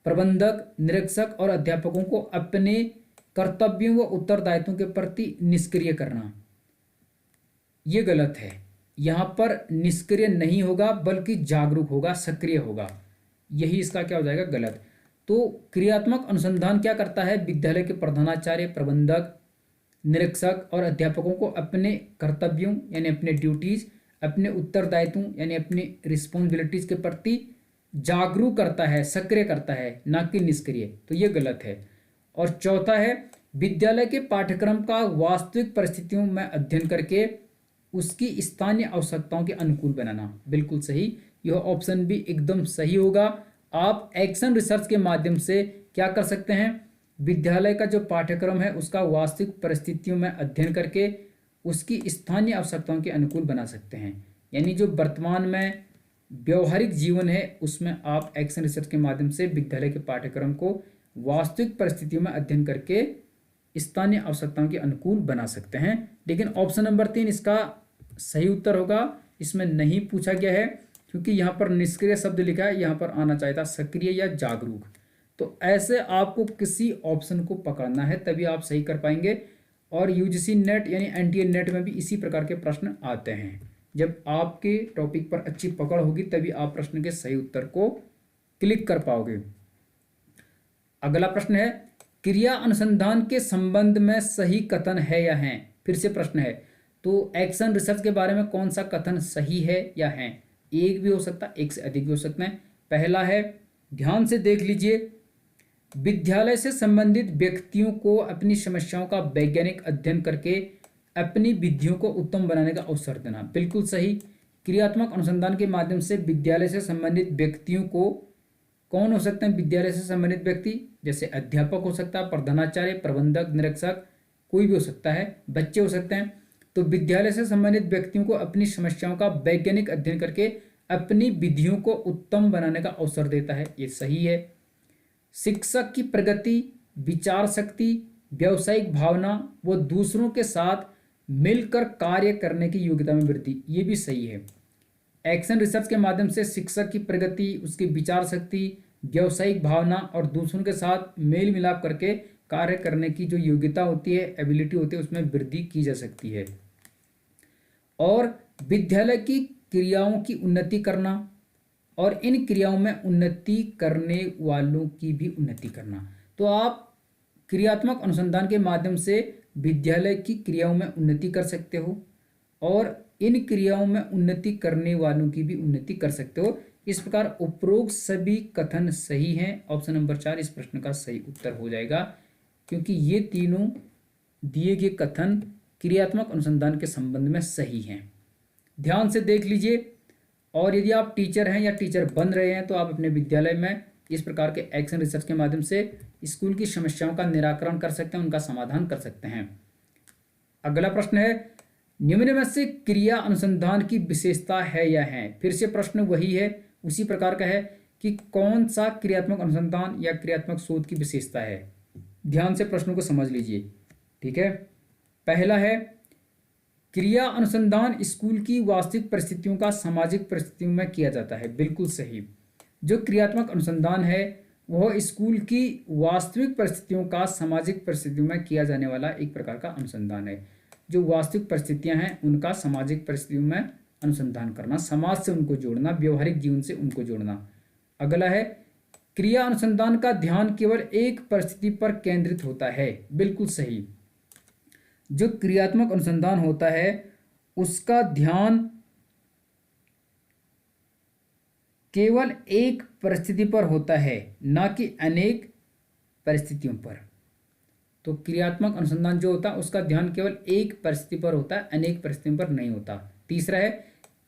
प्रबंधक, निरीक्षक और अध्यापकों को अपने कर्तव्यों व उत्तरदायित्वों के प्रति निष्क्रिय करना। ये गलत है। यहाँ पर निष्क्रिय नहीं होगा बल्कि जागरूक होगा, सक्रिय होगा। यही इसका क्या हो जाएगा? गलत। तो क्रियात्मक अनुसंधान क्या करता है? विद्यालय के प्रधानाचार्य, प्रबंधक, निरीक्षक और अध्यापकों को अपने कर्तव्यों यानी अपने ड्यूटीज, अपने उत्तरदायित्वों यानी अपनी रिस्पॉन्सिबिलिटीज के प्रति जागरूक करता है, सक्रिय करता है, ना कि निष्क्रिय। तो ये गलत है। और चौथा है, विद्यालय के पाठ्यक्रम का वास्तविक परिस्थितियों में अध्ययन करके उसकी स्थानीय आवश्यकताओं के अनुकूल बनाना। बिल्कुल सही, यह ऑप्शन भी एकदम सही होगा। आप एक्शन रिसर्च के माध्यम से क्या कर सकते हैं? विद्यालय का जो पाठ्यक्रम है उसका वास्तविक परिस्थितियों में अध्ययन करके उसकी स्थानीय आवश्यकताओं के अनुकूल बना सकते हैं। यानी जो वर्तमान में व्यवहारिक जीवन है उसमें आप एक्शन रिसर्च के माध्यम से विद्यालय के पाठ्यक्रम को वास्तविक परिस्थितियों में अध्ययन करके स्थानीय आवश्यकताओं के अनुकूल बना सकते हैं। लेकिन ऑप्शन नंबर 3 इसका सही उत्तर होगा। इसमें नहीं पूछा गया है क्योंकि यहाँ पर निष्क्रिय शब्द लिखा है, यहाँ पर आना चाहिए था सक्रिय या जागरूक। तो ऐसे आपको किसी ऑप्शन को पकड़ना है तभी आप सही कर पाएंगे। और यूजीसी नेट यानी एनटीए नेट में भी इसी प्रकार के प्रश्न आते हैं। जब आपके टॉपिक पर अच्छी पकड़ होगी तभी आप प्रश्न के सही उत्तर को क्लिक कर पाओगे। अगला प्रश्न है, क्रिया अनुसंधान के संबंध में सही कथन है या है? फिर से प्रश्न है, तो एक्शन रिसर्च के बारे में कौन सा कथन सही है या है? एक भी हो सकता है, एक से अधिक भी हो सकते हैं। पहला है, ध्यान से देख लीजिए, विद्यालय से संबंधित व्यक्तियों को अपनी समस्याओं का वैज्ञानिक अध्ययन करके अपनी विधियों को उत्तम बनाने का अवसर देना। बिल्कुल सही। क्रियात्मक अनुसंधान के माध्यम से विद्यालय से संबंधित व्यक्तियों को, कौन हो सकते हैं विद्यालय से संबंधित व्यक्ति? जैसे अध्यापक हो सकता है, प्रधानाचार्य, प्रबंधक, निरीक्षक, कोई भी हो सकता है, बच्चे हो सकते हैं। तो विद्यालय से संबंधित व्यक्तियों को अपनी समस्याओं का वैज्ञानिक अध्ययन करके अपनी विधियों को उत्तम बनाने का अवसर देता है। ये सही है। शिक्षक की प्रगति, विचार शक्ति, व्यावसायिक भावना व दूसरों के साथ मिलकर कार्य करने की योग्यता में वृद्धि, ये भी सही है। एक्शन रिसर्च के माध्यम से शिक्षक की प्रगति, उसकी विचार शक्ति, व्यावसायिक भावना और दूसरों के साथ मेल मिलाप करके कार्य करने की जो योग्यता होती है, एबिलिटी होती है, उसमें वृद्धि की जा सकती है। और विद्यालय की क्रियाओं की उन्नति करना और इन क्रियाओं में उन्नति करने वालों की भी उन्नति करना। तो आप क्रियात्मक अनुसंधान के माध्यम से विद्यालय की क्रियाओं में उन्नति कर सकते हो और इन क्रियाओं में उन्नति करने वालों की भी उन्नति कर सकते हो। इस प्रकार उपरोक्त सभी कथन सही हैं। ऑप्शन नंबर 4 इस प्रश्न का सही उत्तर हो जाएगा, क्योंकि ये तीनों दिए गए कथन क्रियात्मक अनुसंधान के संबंध में सही हैं। ध्यान से देख लीजिए। और यदि आप टीचर हैं या टीचर बन रहे हैं तो आप अपने विद्यालय में इस प्रकार के एक्शन रिसर्च के माध्यम से स्कूल की समस्याओं का निराकरण कर सकते हैं, उनका समाधान कर सकते हैं। अगला प्रश्न है, निम्न में से क्रिया अनुसंधान की विशेषता है या है? फिर से प्रश्न वही है, उसी प्रकार का है। कि कौन सा क्रियात्मक अनुसंधान या क्रियात्मक शोध की विशेषता है। ध्यान से प्रश्नों को समझ लीजिए, ठीक है। पहला है, क्रिया अनुसंधान स्कूल की वास्तविक परिस्थितियों का सामाजिक परिस्थितियों में किया जाता है। बिल्कुल सही। जो क्रियात्मक अनुसंधान है वह स्कूल की वास्तविक परिस्थितियों का सामाजिक परिस्थितियों में किया जाने वाला एक प्रकार का अनुसंधान है। जो वास्तविक परिस्थितियां हैं उनका सामाजिक परिस्थितियों में अनुसंधान करना, समाज से उनको जोड़ना, व्यवहारिक जीवन से उनको जोड़ना। अगला है, क्रिया अनुसंधान का ध्यान केवल एक परिस्थिति पर केंद्रित होता है। बिल्कुल सही। जो क्रियात्मक अनुसंधान होता है उसका ध्यान केवल एक परिस्थिति पर होता है, ना कि अनेक परिस्थितियों पर। तो क्रियात्मक अनुसंधान जो होता है उसका ध्यान केवल एक परिस्थिति पर होता है, अनेक परिस्थितियों पर नहीं होता। तीसरा है,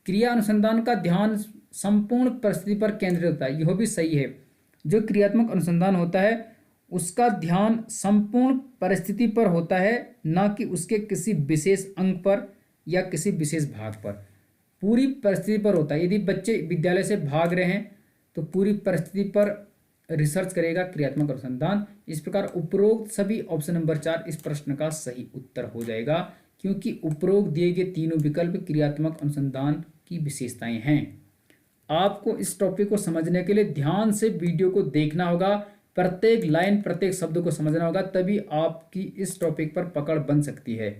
क्रिया अनुसंधान का ध्यान संपूर्ण परिस्थिति पर केंद्रित होता है। यह भी सही है। जो क्रियात्मक अनुसंधान होता है उसका ध्यान संपूर्ण परिस्थिति पर होता है, ना कि उसके किसी विशेष अंग पर या किसी विशेष भाग पर। पूरी परिस्थिति पर होता है। यदि बच्चे विद्यालय से भाग रहे हैं तो पूरी परिस्थिति पर रिसर्च करेगा क्रियात्मक अनुसंधान। इस प्रकार उपरोक्त सभी ऑप्शन नंबर 4 इस प्रश्न का सही उत्तर हो जाएगा, क्योंकि उपरोक्त दिए गए तीनों विकल्प क्रियात्मक अनुसंधान की विशेषताएं हैं। आपको इस टॉपिक को समझने के लिए ध्यान से वीडियो को देखना होगा, प्रत्येक लाइन प्रत्येक शब्द को समझना होगा, तभी आपकी इस टॉपिक पर पकड़ बन सकती है।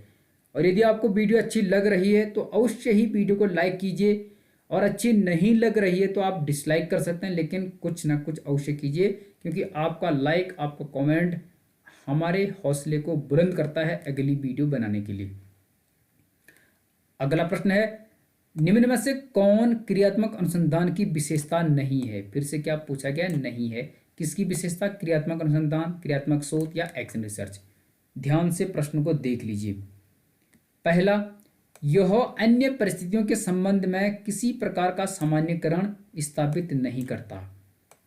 और यदि आपको वीडियो अच्छी लग रही है तो अवश्य ही वीडियो को लाइक कीजिए, और अच्छी नहीं लग रही है तो आप डिसलाइक कर सकते हैं, लेकिन कुछ ना कुछ अवश्य कीजिए, क्योंकि आपका लाइक, आपका कमेंट हमारे हौसले को बुलंद करता है अगली वीडियो बनाने के लिए। अगला प्रश्न है, निम्न में से कौन क्रियात्मक अनुसंधान की विशेषता नहीं है। फिर से क्या पूछा गया, नहीं है। किसकी विशेषता? क्रियात्मक अनुसंधान, क्रियात्मक शोध या एक्शन रिसर्च। ध्यान से प्रश्न को देख लीजिए। पहला, यह अन्य परिस्थितियों के संबंध में किसी प्रकार का सामान्यकरण स्थापित नहीं करता।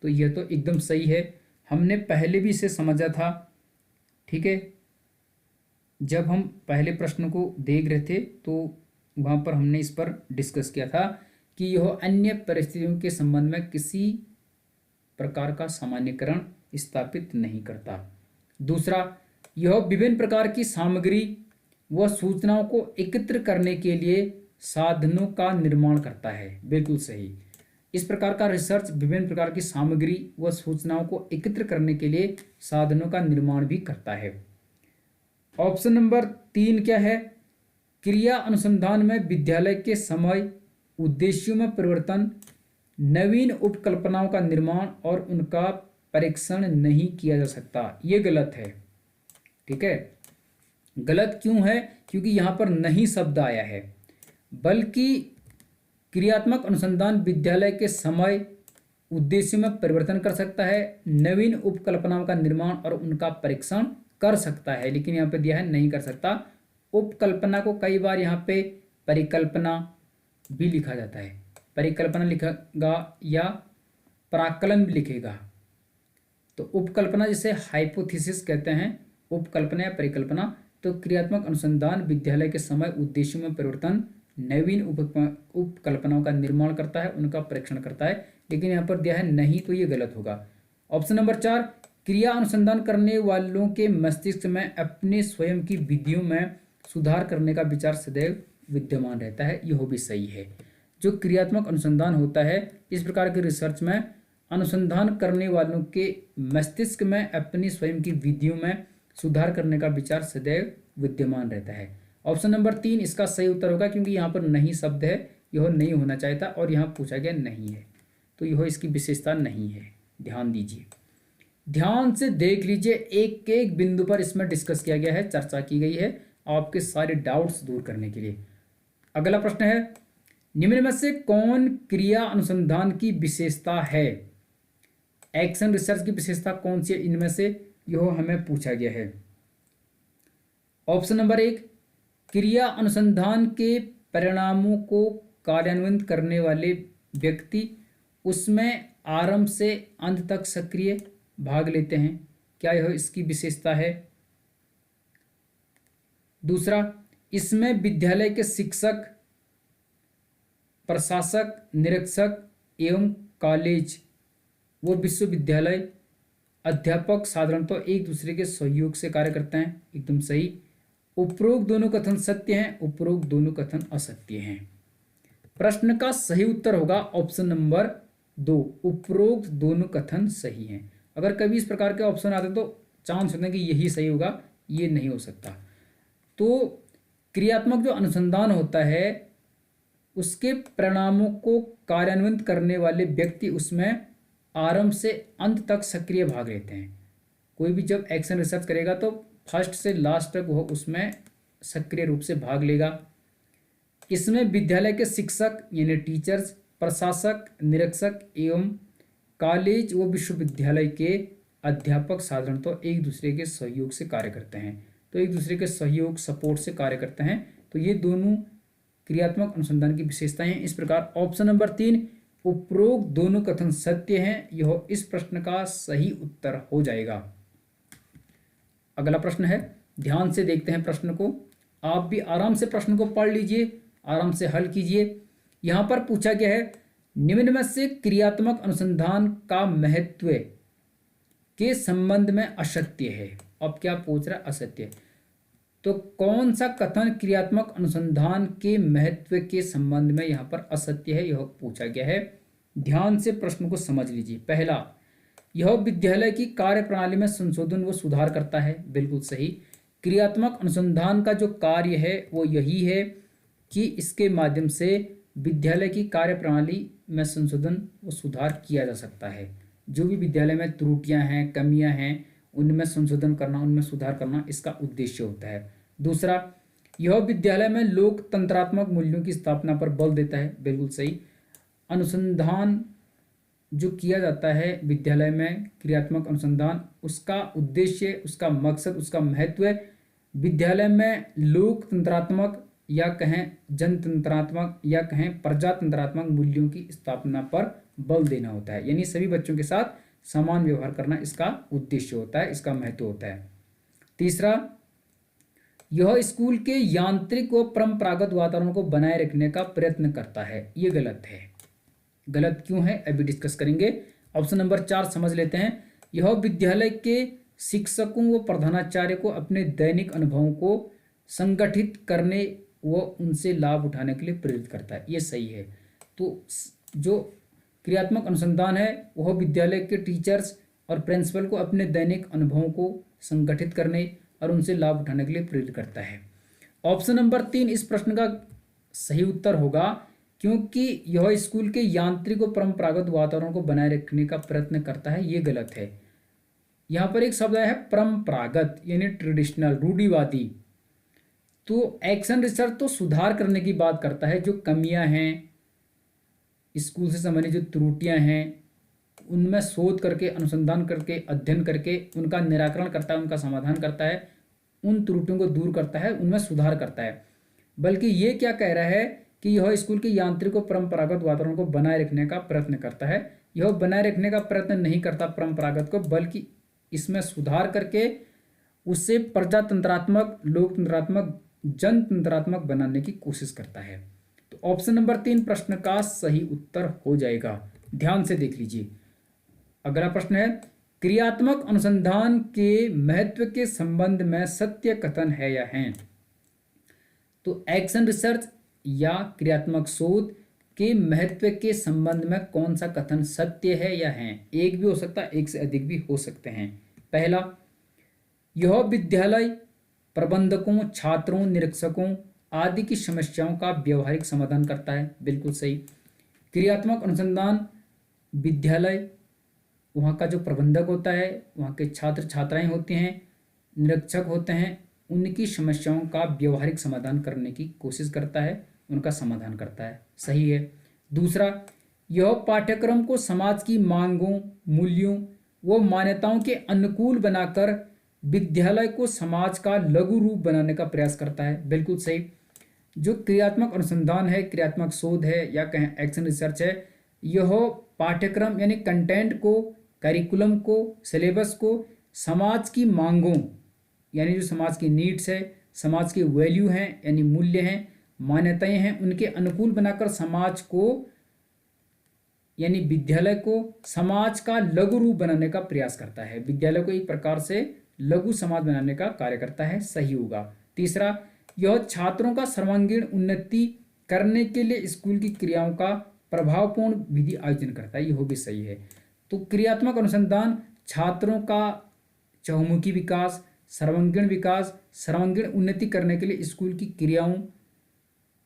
तो यह तो एकदम सही है, हमने पहले भी इसे समझा था, ठीक है। जब हम पहले प्रश्न को देख रहे थे तो वहाँ पर हमने इस पर डिस्कस किया था कि यह अन्य परिस्थितियों के संबंध में किसी प्रकार का सामान्यकरण स्थापित नहीं करता। दूसरा, यह विभिन्न प्रकार की सामग्री व सूचनाओं को एकत्र करने के लिए साधनों का निर्माण करता है। बिल्कुल सही। इस प्रकार का रिसर्च विभिन्न प्रकार की सामग्री व सूचनाओं को एकत्र करने के लिए साधनों का निर्माण भी करता है। ऑप्शन नंबर 3 क्या है? क्रिया अनुसंधान में विद्यालय के समय उद्देश्यों में परिवर्तन, नवीन उपकल्पनाओं का निर्माण और उनका परीक्षण नहीं किया जा सकता। ये गलत है, ठीक है। गलत क्यों है? क्योंकि यहाँ पर नहीं शब्द आया है, बल्कि क्रियात्मक अनुसंधान विद्यालय के समय उद्देश्य में परिवर्तन कर सकता है, नवीन उपकल्पनाओं का निर्माण और उनका परीक्षण कर सकता है। लेकिन यहाँ पे दिया है नहीं कर सकता। उपकल्पना को कई बार यहाँ पे परिकल्पना भी लिखा जाता है, परिकल्पना लिखेगा या प्राक्कलन भी लिखेगा। तो उपकल्पना जिसे हाइपोथेसिस कहते हैं, उपकल्पना या परिकल्पना। तो क्रियात्मक अनुसंधान विद्यालय के समय उद्देश्यों में परिवर्तन, नवीन उपकल्पनाओं का निर्माण करता है, उनका परीक्षण करता है। लेकिन यहाँ पर दिया है नहीं, तो ये गलत होगा। ऑप्शन नंबर 4, क्रिया अनुसंधान करने वालों के मस्तिष्क में अपने स्वयं की विधियों में सुधार करने का विचार सदैव विद्यमान रहता है। यह भी सही है। जो क्रियात्मक अनुसंधान होता है, इस प्रकार के रिसर्च में अनुसंधान करने वालों के मस्तिष्क में अपनी स्वयं की विधियों में सुधार करने का विचार सदैव विद्यमान रहता है। ऑप्शन नंबर 3 इसका सही उत्तर होगा, क्योंकि यहाँ पर नहीं शब्द है, यह नहीं होना चाहिए था और यहाँ पूछा गया नहीं है, तो यह इसकी विशेषता नहीं है। ध्यान दीजिए, ध्यान से देख लीजिए, एक एक बिंदु पर इसमें डिस्कस किया गया है, चर्चा की गई है आपके सारे डाउट्स दूर करने के लिए। अगला प्रश्न है, निम्न में से कौन क्रिया अनुसंधान की विशेषता है? एक्शन रिसर्च की विशेषता कौन सी है इनमें से? यह हमें पूछा गया है। ऑप्शन नंबर 1, क्रिया अनुसंधान के परिणामों को कार्यान्वित करने वाले व्यक्ति उसमें आरंभ से अंत तक सक्रिय भाग लेते हैं। क्या यह इसकी विशेषता है? दूसरा, इसमें विद्यालय के शिक्षक, प्रशासक, निरीक्षक एवं कॉलेज वो विश्वविद्यालय अध्यापक साधारणतः एक दूसरे के सहयोग से कार्य करते हैं, एकदम सही। उपरोक्त दोनों कथन सत्य हैं, उपरोक्त दोनों कथन असत्य हैं। प्रश्न का सही उत्तर होगा ऑप्शन नंबर 2, उपरोक्त दोनों कथन सही हैं। अगर कभी इस प्रकार के ऑप्शन आते तो चांस होते हैं कि यही सही होगा, ये नहीं हो सकता। तो क्रियात्मक जो अनुसंधान होता है उसके परिणामों को कार्यान्वित करने वाले व्यक्ति उसमें आरंभ से अंत तक सक्रिय भाग लेते हैं। कोई भी जब एक्शन रिसर्च करेगा तो फर्स्ट से लास्ट तक वह उसमें सक्रिय रूप से भाग लेगा। इसमें विद्यालय के शिक्षक यानी टीचर्स, प्रशासक, निरीक्षक एवं कॉलेज व विश्वविद्यालय के अध्यापक साधारणतः एक दूसरे के सहयोग से कार्य करते हैं। तो एक दूसरे के सहयोग सपोर्ट से कार्य करते हैं। तो ये दोनों क्रियात्मक अनुसंधान की विशेषताएं हैं। इस प्रकार ऑप्शन नंबर 3, उपरोक्त दोनों कथन सत्य हैं, यह इस प्रश्न का सही उत्तर हो जाएगा। अगला प्रश्न है, ध्यान से देखते हैं प्रश्न को। आप भी आराम से प्रश्न को पढ़ लीजिए, आराम से हल कीजिए। यहां पर पूछा गया है, निम्न में से क्रियात्मक अनुसंधान का महत्व के संबंध में असत्य है। अब क्या पूछ रहा है? असत्य। तो कौन सा कथन क्रियात्मक अनुसंधान के महत्व के संबंध में यहां पर असत्य है, यह पूछा गया है। ध्यान से प्रश्न को समझ लीजिए। पहला, यह विद्यालय की कार्य प्रणाली में संशोधन व सुधार करता है, बिल्कुल सही। क्रियात्मक अनुसंधान का जो कार्य है वो यही है कि इसके माध्यम से विद्यालय की कार्य प्रणाली में संशोधन व सुधार किया जा सकता है। जो भी विद्यालय में त्रुटियां हैं, कमियां हैं, उनमें संशोधन करना, उनमें सुधार करना इसका उद्देश्य होता है। दूसरा, यह विद्यालय में लोकतंत्रात्मक मूल्यों की स्थापना पर बल देता है, बिल्कुल सही। अनुसंधान जो किया जाता है विद्यालय में, क्रियात्मक अनुसंधान, उसका उद्देश्य, उसका मकसद, उसका महत्व विद्यालय में लोकतंत्रात्मक या कहें जनतंत्रात्मक या कहें प्रजातंत्रात्मक मूल्यों की स्थापना पर बल देना होता है। यानी सभी बच्चों के साथ समान व्यवहार करना इसका उद्देश्य होता है, इसका महत्व होता है। तीसरा, यह स्कूल के यांत्रिक व परंपरागत वातावरण को बनाए रखने का प्रयत्न करता है। ये गलत है। गलत क्यों है अभी डिस्कस करेंगे। ऑप्शन नंबर 4 समझ लेते हैं। यह विद्यालय के शिक्षकों व प्रधानाचार्य को अपने दैनिक अनुभवों को संगठित करने व उनसे लाभ उठाने के लिए प्रेरित करता है। ये सही है। तो जो क्रियात्मक अनुसंधान है वह विद्यालय के टीचर्स और प्रिंसिपल को अपने दैनिक अनुभवों को संगठित करने और उनसे लाभ उठाने के लिए प्रेरित करता है। ऑप्शन नंबर 3 इस प्रश्न का सही उत्तर होगा, क्योंकि यह स्कूल के यांत्रिक और परंपरागत वातावरण को बनाए रखने का प्रयत्न करता है। ये गलत है। यहाँ पर एक शब्द आया है परंपरागत, यानी ट्रेडिशनल, रूढ़िवादी। तो एक्शन रिसर्च तो सुधार करने की बात करता है। जो कमियां हैं स्कूल से संबंधित, जो त्रुटियां हैं, उनमें शोध करके, अनुसंधान करके, अध्ययन करके उनका निराकरण करता है, उनका समाधान करता है, उन त्रुटियों को दूर करता है, उनमें सुधार करता है। बल्कि ये क्या कह रहा है कि यह स्कूल के यांत्रिक और परंपरागत वातावरण को बनाए रखने का प्रयत्न करता है। यह बनाए रखने का प्रयत्न नहीं करता परंपरागत को, बल्कि इसमें सुधार करके उससे प्रजातंत्रात्मक, लोकतंत्रात्मक, जनतंत्रात्मक बनाने की कोशिश करता है। तो ऑप्शन नंबर 3 प्रश्न का सही उत्तर हो जाएगा। ध्यान से देख लीजिए। अगला प्रश्न है, क्रियात्मक अनुसंधान के महत्व के संबंध में सत्य कथन है या है। तो एक्शन रिसर्च या क्रियात्मक शोध के महत्व के संबंध में कौन सा कथन सत्य है या है। एक भी हो सकता है, एक से अधिक भी हो सकते हैं। पहला, यह विद्यालय प्रबंधकों, छात्रों, निरीक्षकों आदि की समस्याओं का व्यवहारिक समाधान करता है, बिल्कुल सही। क्रियात्मक अनुसंधान विद्यालय, वहाँ का जो प्रबंधक होता है, वहाँ के छात्र छात्राएं होते हैं, निरीक्षक होते हैं, उनकी समस्याओं का व्यवहारिक समाधान करने की कोशिश करता है, उनका समाधान करता है, सही है। दूसरा, यह पाठ्यक्रम को समाज की मांगों, मूल्यों व मान्यताओं के अनुकूल बनाकर विद्यालय को समाज का लघु रूप बनाने का प्रयास करता है, बिल्कुल सही। जो क्रियात्मक अनुसंधान है, क्रियात्मक शोध है या कहें एक्शन रिसर्च है, यह पाठ्यक्रम यानी कंटेंट को, करिकुलम को, सिलेबस को समाज की मांगों यानी जो समाज की नीड्स है, समाज की वैल्यू हैं यानी मूल्य हैं, मान्यताएं हैं, उनके अनुकूल बनाकर समाज को यानी विद्यालय को समाज का लघु रूप बनाने का प्रयास करता है। विद्यालय को एक प्रकार से लघु समाज बनाने का कार्य करता है, सही होगा। तीसरा, यह छात्रों का सर्वांगीण उन्नति करने के लिए स्कूल की क्रियाओं का प्रभावपूर्ण विधि आयोजन करता है, यह भी सही है। तो क्रियात्मक अनुसंधान छात्रों का चहुमुखी विकास, सर्वांगीण उन्नति करने के लिए स्कूल की क्रियाओं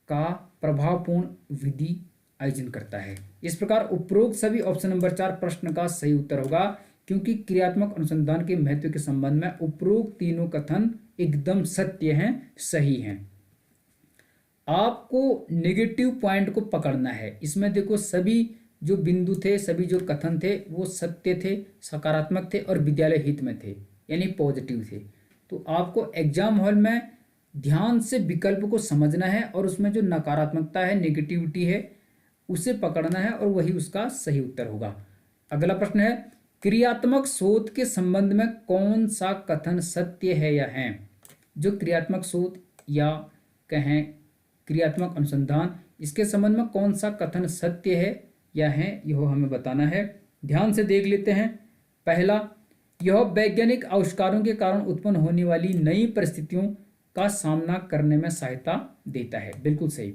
का प्रभावपूर्ण विधि आयोजन करता है। इस प्रकार उपरोक्त सभी ऑप्शन नंबर 4 प्रश्न का सही उत्तर होगा, क्योंकि क्रियात्मक अनुसंधान के महत्व के संबंध में उपरोक्त तीनों कथन एकदम सत्य हैं, सही हैं। आपको नेगेटिव पॉइंट को पकड़ना है। इसमें देखो सभी जो बिंदु थे, सभी जो कथन थे वो सत्य थे, सकारात्मक थे और विद्यालय हित में थे, यानी पॉजिटिव थे। तो आपको एग्जाम हॉल में ध्यान से विकल्प को समझना है और उसमें जो नकारात्मकता है, नेगेटिविटी है, उसे पकड़ना है और वही उसका सही उत्तर होगा। अगला प्रश्न है, क्रियात्मक शोध के संबंध में कौन सा कथन सत्य है या है? जो क्रियात्मक शोध या कहें क्रियात्मक अनुसंधान, इसके संबंध में कौन सा कथन सत्य है या है, यह हमें बताना है। ध्यान से देख लेते हैं। पहला, यह वैज्ञानिक आविष्कारों के कारण उत्पन्न होने वाली नई परिस्थितियों का सामना करने में सहायता देता है, बिल्कुल सही।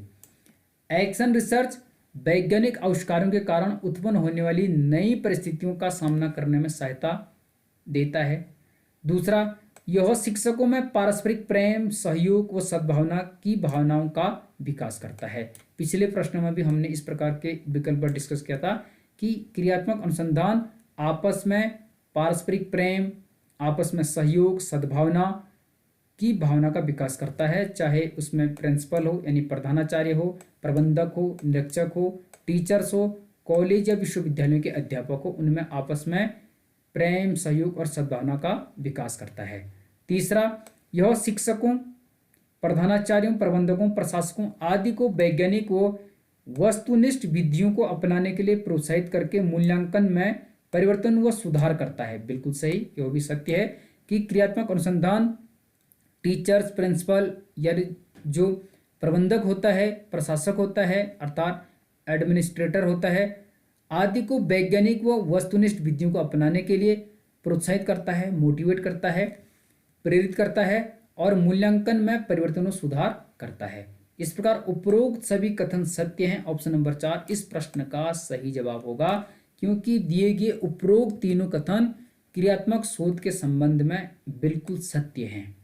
एक्शन रिसर्च वैज्ञानिक आविष्कारों के कारण उत्पन्न होने वाली नई परिस्थितियों का सामना करने में सहायता देता है। दूसरा, यह शिक्षकों में पारस्परिक प्रेम, सहयोग व सद्भावना की भावनाओं का विकास करता है। पिछले प्रश्न में भी हमने इस प्रकार के विकल्प पर डिस्कस किया था कि क्रियात्मक अनुसंधान आपस में पारस्परिक प्रेम, आपस में सहयोग, सद्भावना की भावना का विकास करता है, चाहे उसमें प्रिंसिपल हो यानी प्रधानाचार्य हो, प्रबंधक हो, निरीक्षक हो, टीचर्स हो, कॉलेज या विश्वविद्यालयों के अध्यापक हो, उनमें आपस में प्रेम, सहयोग और सद्भावना का विकास करता है। तीसरा, यह शिक्षकों, प्रधानाचार्यों, प्रबंधकों, प्रशासकों आदि को वैज्ञानिक व वस्तुनिष्ठ विधियों को अपनाने के लिए प्रोत्साहित करके मूल्यांकन में परिवर्तन व सुधार करता है, बिल्कुल सही। यह भी सत्य है कि क्रियात्मक अनुसंधान टीचर्स, प्रिंसिपल या जो प्रबंधक होता है, प्रशासक होता है अर्थात एडमिनिस्ट्रेटर होता है आदि को वैज्ञानिक व वस्तुनिष्ठ विधियों को अपनाने के लिए प्रोत्साहित करता है, मोटिवेट करता है, प्रेरित करता है और मूल्यांकन में परिवर्तन व सुधार करता है। इस प्रकार उपरोक्त सभी कथन सत्य हैं। ऑप्शन नंबर 4 इस प्रश्न का सही जवाब होगा, क्योंकि दिए गए उपरोक्त तीनों कथन क्रियात्मक शोध के संबंध में बिल्कुल सत्य हैं।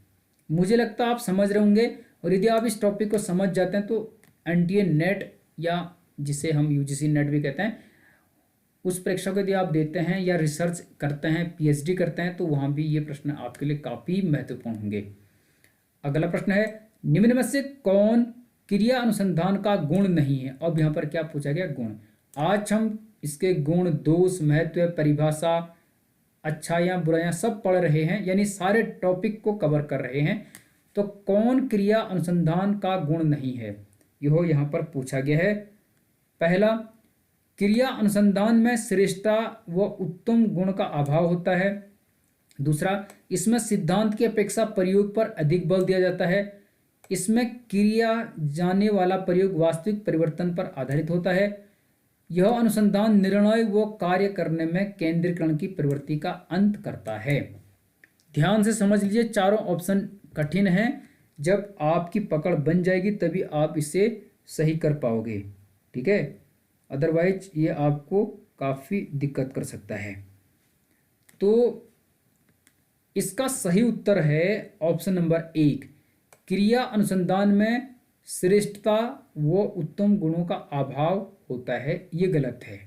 मुझे लगता है आप समझ रहे होंगे, और यदि आप इस टॉपिक को समझ जाते हैं तो एनटीए नेट या जिसे हम यूजीसी नेट भी कहते हैं, उस परीक्षा को यदि आप देते हैं या रिसर्च करते हैं, पीएचडी करते हैं, तो वहाँ भी ये प्रश्न आपके लिए काफ़ी महत्वपूर्ण होंगे। अगला प्रश्न है, निम्न में से कौन क्रिया अनुसंधान का गुण नहीं है? अब यहाँ पर क्या पूछा गया? गुण। आज हम इसके गुण, दोष, महत्व, परिभाषा, अच्छाइयाँ, बुराइयाँ सब पढ़ रहे हैं, यानी सारे टॉपिक को कवर कर रहे हैं। तो कौन क्रिया अनुसंधान का गुण नहीं है, यह यहाँ पर पूछा गया है। पहला, क्रिया अनुसंधान में श्रेष्ठता व उत्तम गुण का अभाव होता है। दूसरा, इसमें सिद्धांत की अपेक्षा प्रयोग पर अधिक बल दिया जाता है। इसमें किया जाने वाला प्रयोग वास्तविक परिवर्तन पर आधारित होता है। यह अनुसंधान निर्णय व कार्य करने में केंद्रीकरण की प्रवृत्ति का अंत करता है। ध्यान से समझ लीजिए, चारों ऑप्शन कठिन हैं। जब आपकी पकड़ बन जाएगी तभी आप इसे सही कर पाओगे, ठीक है, अदरवाइज ये आपको काफ़ी दिक्कत कर सकता है। तो इसका सही उत्तर है ऑप्शन नंबर 1, क्रिया अनुसंधान में श्रेष्ठता व उत्तम गुणों का अभाव होता है। ये गलत है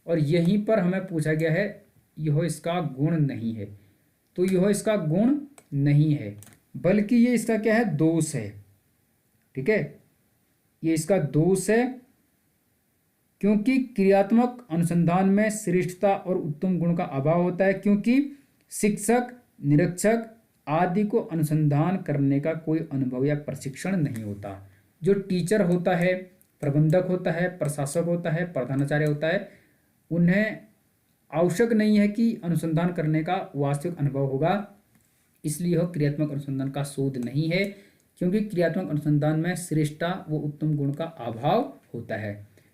और यहीं पर हमें पूछा गया है यह इसका गुण नहीं है, तो यह इसका गुण नहीं है बल्कि ये इसका क्या है? दोष है, ठीक है, ये इसका दोष है, क्योंकि क्रियात्मक अनुसंधान में श्रेष्ठता और उत्तम गुण का अभाव होता है, क्योंकि शिक्षक, निरीक्षक आदि को अनुसंधान करने का कोई अनुभव या प्रशिक्षण नहीं होता। जो टीचर होता है, प्रबंधक होता है, प्रशासक होता है, प्रधानाचार्य होता है, उन्हें आवश्यक नहीं है कि अनुसंधान करने का वास्तविक अनुभव होगा, इसलिए यह क्रियात्मक अनुसंधान का शोध नहीं है, क्योंकि क्रियात्मक अनुसंधान में श्रेष्ठता व उत्तम गुण का अभाव होता है।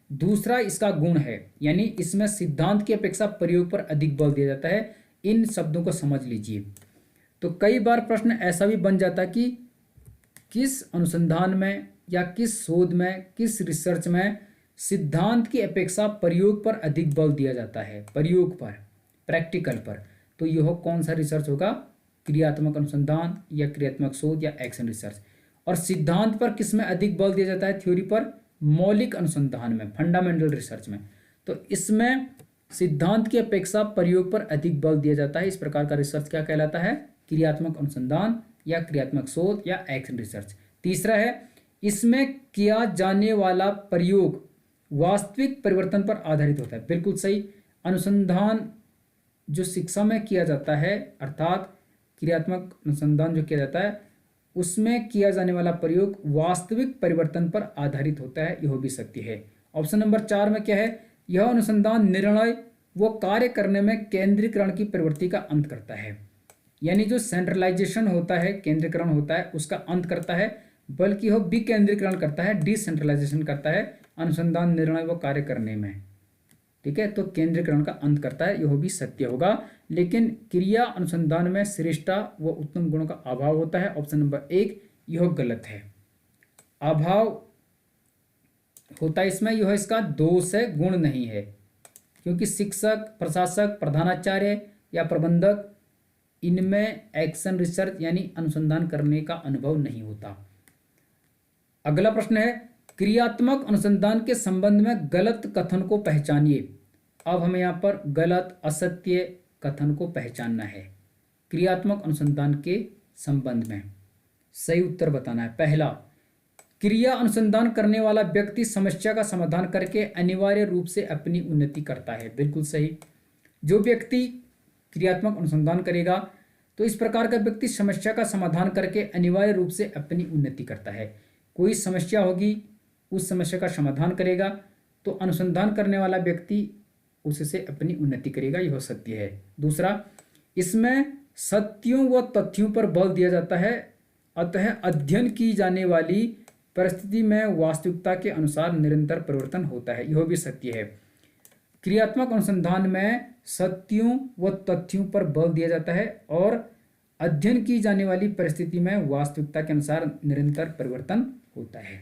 दूसरा इसका गुण है, यानी इसमें सिद्धांत की अपेक्षा प्रयोग पर अधिक बल दिया जाता है। इन शब्दों को समझ लीजिए। तो कई बार प्रश्न ऐसा भी बन जाता है कि किस अनुसंधान में या किस शोध में, किस रिसर्च में सिद्धांत की अपेक्षा प्रयोग पर अधिक बल दिया जाता है, प्रयोग पर, प्रैक्टिकल पर। तो यह कौन सा रिसर्च होगा? क्रियात्मक अनुसंधान या क्रियात्मक शोध या एक्शन रिसर्च। और सिद्धांत पर किस में अधिक बल दिया जाता है? थ्योरी पर, मौलिक अनुसंधान में, फंडामेंटल रिसर्च में। तो इसमें सिद्धांत की अपेक्षा प्रयोग पर अधिक बल दिया जाता है। इस प्रकार का रिसर्च क्या कहलाता है? क्रियात्मक अनुसंधान या क्रियात्मक शोध या एक्शन रिसर्च। तीसरा है, इसमें किया जाने वाला प्रयोग वास्तविक परिवर्तन पर आधारित होता है। बिल्कुल सही। अनुसंधान जो शिक्षा में किया जाता है, अर्थात क्रियात्मक अनुसंधान जो किया जाता है, उसमें किया जाने वाला प्रयोग वास्तविक परिवर्तन पर आधारित होता है। यह भी सत्य है। ऑप्शन नंबर 4 में क्या है? यह अनुसंधान निर्णय व कार्य करने में केंद्रीकरण की प्रवृत्ति का अंत करता है। यानी जो सेंट्रलाइजेशन होता है, केंद्रीकरण होता है, उसका अंत करता है, बल्कि यह विकेंद्रीकरण करता है, डिसेंट्रलाइजेशन करता है अनुसंधान निर्णय व कार्य करने में। ठीक है, तो केंद्रीकरण का अंत करता है। यह भी सत्य होगा। लेकिन क्रिया अनुसंधान में श्रेष्ठता व उत्तम गुणों का अभाव होता है। ऑप्शन नंबर 1 यह गलत है। अभाव होता है इसमें, यह इसका दोष है, गुण नहीं है। क्योंकि शिक्षक, प्रशासक, प्रधानाचार्य या प्रबंधक, इनमें एक्शन रिसर्च यानी अनुसंधान करने का अनुभव नहीं होता। अगला प्रश्न है, क्रियात्मक अनुसंधान के संबंध में गलत कथन को पहचानिए। अब हमें यहाँ पर गलत, असत्य कथन को पहचानना है क्रियात्मक अनुसंधान के संबंध में। सही उत्तर बताना है। पहला, क्रिया अनुसंधान करने वाला व्यक्ति समस्या का समाधान करके अनिवार्य रूप से अपनी उन्नति करता है। बिल्कुल सही। जो व्यक्ति क्रियात्मक अनुसंधान करेगा तो इस प्रकार का व्यक्ति समस्या का समाधान करके अनिवार्य रूप से अपनी उन्नति करता है। कोई समस्या होगी, उस समस्या का समाधान करेगा तो अनुसंधान करने वाला व्यक्ति उससे अपनी उन्नति करेगा। यह सत्य है। दूसरा, इसमें सत्यों व तथ्यों पर बल दिया जाता है, अतः अध्ययन की जाने वाली परिस्थिति में वास्तविकता के अनुसार निरंतर परिवर्तन होता है। यह भी सत्य है। क्रियात्मक अनुसंधान में सत्यों व तथ्यों पर बल दिया जाता है और अध्ययन की जाने वाली परिस्थिति में वास्तविकता के अनुसार निरंतर परिवर्तन होता है।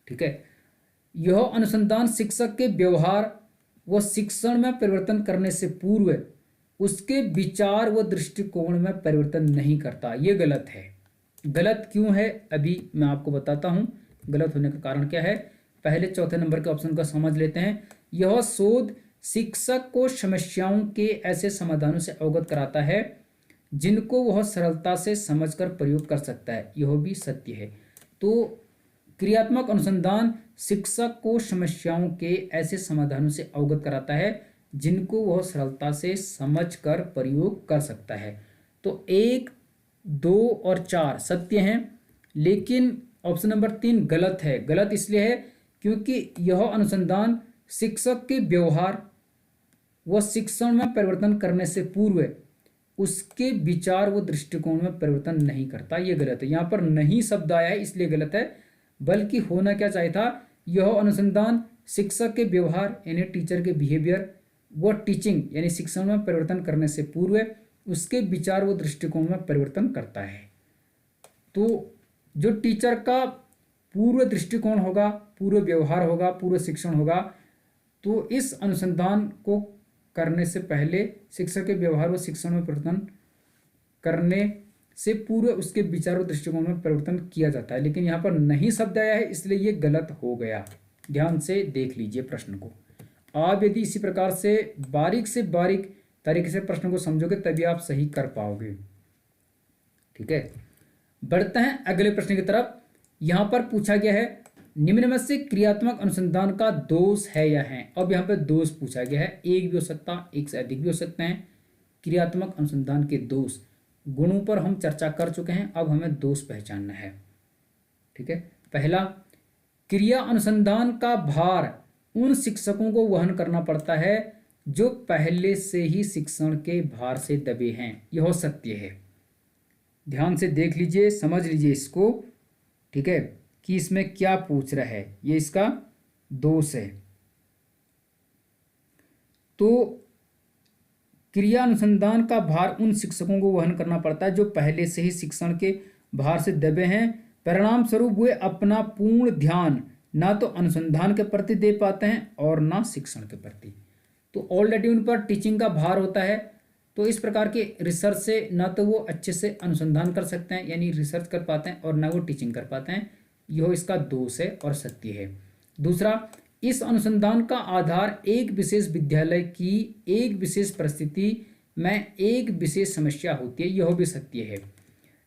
ठीक है। यह अनुसंधान शिक्षक के व्यवहार व शिक्षण में परिवर्तन करने से पूर्व उसके विचार व दृष्टिकोण में परिवर्तन नहीं करता। यह गलत है। गलत क्यों है अभी मैं आपको बताता हूं। गलत होने का कारण क्या है, पहले चौथे नंबर के ऑप्शन को समझ लेते हैं। यह शोध शिक्षक को समस्याओं के ऐसे समाधानों से अवगत कराता है जिनको वह सरलता से समझकर प्रयोग कर सकता है। यह भी सत्य है। तो क्रियात्मक अनुसंधान शिक्षक को समस्याओं के ऐसे समाधानों से अवगत कराता है जिनको वह सरलता से समझकर प्रयोग कर सकता है। तो 1, 2 और 4 सत्य हैं, लेकिन ऑप्शन नंबर 3 गलत है। गलत इसलिए है क्योंकि यह अनुसंधान शिक्षक के व्यवहार व शिक्षण में परिवर्तन करने से पूर्व उसके विचार व दृष्टिकोण में परिवर्तन नहीं करता। यह गलत है। यहाँ पर नहीं शब्द आया है इसलिए गलत है, बल्कि होना क्या चाहिए था, यह अनुसंधान शिक्षक के व्यवहार यानी टीचर के बिहेवियर व टीचिंग यानी शिक्षण में परिवर्तन करने से पूर्व उसके विचार व दृष्टिकोण में परिवर्तन करता है। तो जो टीचर का पूर्व दृष्टिकोण होगा, पूर्व व्यवहार होगा, पूर्व शिक्षण होगा, तो इस अनुसंधान को करने से पहले शिक्षक के व्यवहार व शिक्षण में परिवर्तन करने से पूर्व उसके विचार व दृष्टिकोण में परिवर्तन किया जाता है। लेकिन यहाँ पर नहीं शब्द आया है इसलिए ये गलत हो गया। ध्यान से देख लीजिए प्रश्न को। आप यदि इसी प्रकार से बारीक तरीके से प्रश्न को समझोगे तभी आप सही कर पाओगे। ठीक है, बढ़ते हैं अगले प्रश्न की तरफ। यहाँ पर पूछा गया है निम्न में से क्रियात्मक अनुसंधान का दोष है या है। अब यहाँ पर दोष पूछा गया है, एक भी हो सकता, एक से अधिक भी हो सकते हैं। क्रियात्मक अनुसंधान के दोष, गुणों पर हम चर्चा कर चुके हैं, अब हमें दोष पहचानना है। ठीक है, पहला, क्रिया अनुसंधान का भार उन शिक्षकों को वहन करना पड़ता है जो पहले से ही शिक्षण के भार से दबे हैं। यह सत्य है। ध्यान से देख लीजिए, समझ लीजिए इसको। ठीक है, कि इसमें क्या पूछ रहा है। ये इसका दोष है। तो क्रिया अनुसंधान का भार उन शिक्षकों को वहन करना पड़ता है जो पहले से ही शिक्षण के भार से दबे हैं। परिणाम स्वरूप वे अपना पूर्ण ध्यान ना तो अनुसंधान के प्रति दे पाते हैं और ना शिक्षण के प्रति। तो ऑलरेडी उन पर टीचिंग का भार होता है, तो इस प्रकार के रिसर्च से ना तो वो अच्छे से अनुसंधान कर सकते हैं यानी रिसर्च कर पाते हैं और ना वो टीचिंग कर पाते हैं। यह इसका दोष है और सत्य है। दूसरा, इस अनुसंधान का आधार एक विशेष विद्यालय की एक विशेष परिस्थिति में एक विशेष समस्या होती है, यह भी सत्य है।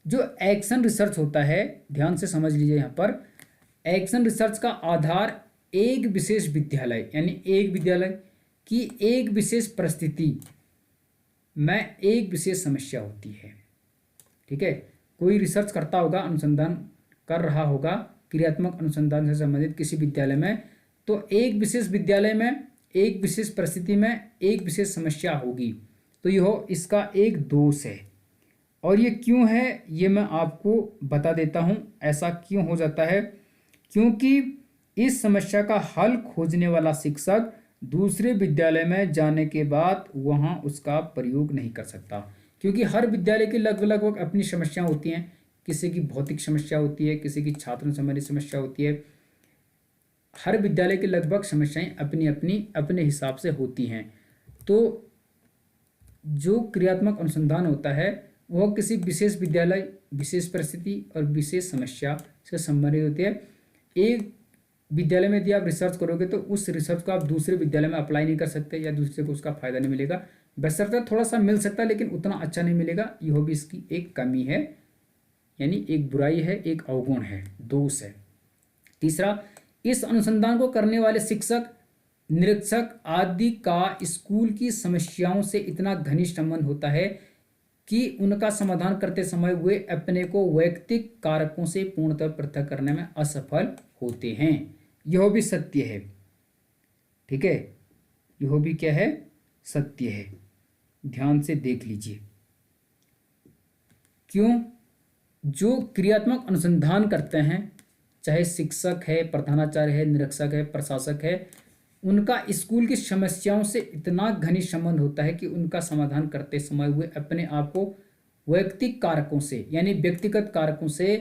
जो एक्शन रिसर्च होता है, ध्यान से समझ लीजिए, यहाँ पर एक्शन रिसर्च का आधार एक विशेष विद्यालय यानी एक विद्यालय की एक विशेष परिस्थिति में एक विशेष समस्या होती है। ठीक है, कोई रिसर्च करता होगा, अनुसंधान कर रहा होगा क्रियात्मक अनुसंधान से संबंधित किसी विद्यालय में, तो एक विशेष विद्यालय में एक विशेष परिस्थिति में एक विशेष समस्या होगी, तो यह इसका एक दोष है। और ये क्यों है ये मैं आपको बता देता हूँ। ऐसा क्यों हो जाता है? क्योंकि इस समस्या का हल खोजने वाला शिक्षक दूसरे विद्यालय में जाने के बाद वहाँ उसका प्रयोग नहीं कर सकता, क्योंकि हर विद्यालय की लगभग अपनी समस्या होती हैं। किसी की भौतिक समस्या होती है, किसी की छात्र संबंधी समस्या होती है। हर विद्यालय की लगभग समस्याएं अपनी अपनी अपने हिसाब से होती हैं। तो जो क्रियात्मक अनुसंधान होता है वह किसी विशेष विद्यालय, विशेष परिस्थिति और विशेष समस्या से संबंधित होती है। एक विद्यालय में यदि आप रिसर्च करोगे तो उस रिसर्च को आप दूसरे विद्यालय में अप्लाई नहीं कर सकते या दूसरे को उसका फायदा नहीं मिलेगा। बशर्ते थोड़ा सा मिल सकता है लेकिन उतना अच्छा नहीं मिलेगा। यह भी इसकी एक कमी है, यानी एक बुराई है, एक अवगुण है, दोष है। तीसरा, इस अनुसंधान को करने वाले शिक्षक, निरीक्षक आदि का स्कूल की समस्याओं से इतना घनिष्ठ संबंध होता है कि उनका समाधान करते समय वे अपने को वैयक्तिक कारकों से पूर्णतः पृथक करने में असफल होते हैं। यह भी सत्य है। ठीक है, यह भी क्या है? सत्य है। ध्यान से देख लीजिए। क्यों? जो क्रियात्मक अनुसंधान करते हैं, चाहे शिक्षक है, प्रधानाचार्य है, निरीक्षक है, प्रशासक है, उनका स्कूल की समस्याओं से इतना घनिष्ठ संबंध होता है कि उनका समाधान करते समय वे अपने आप को वैयक्तिक कारकों से यानी व्यक्तिगत कारकों से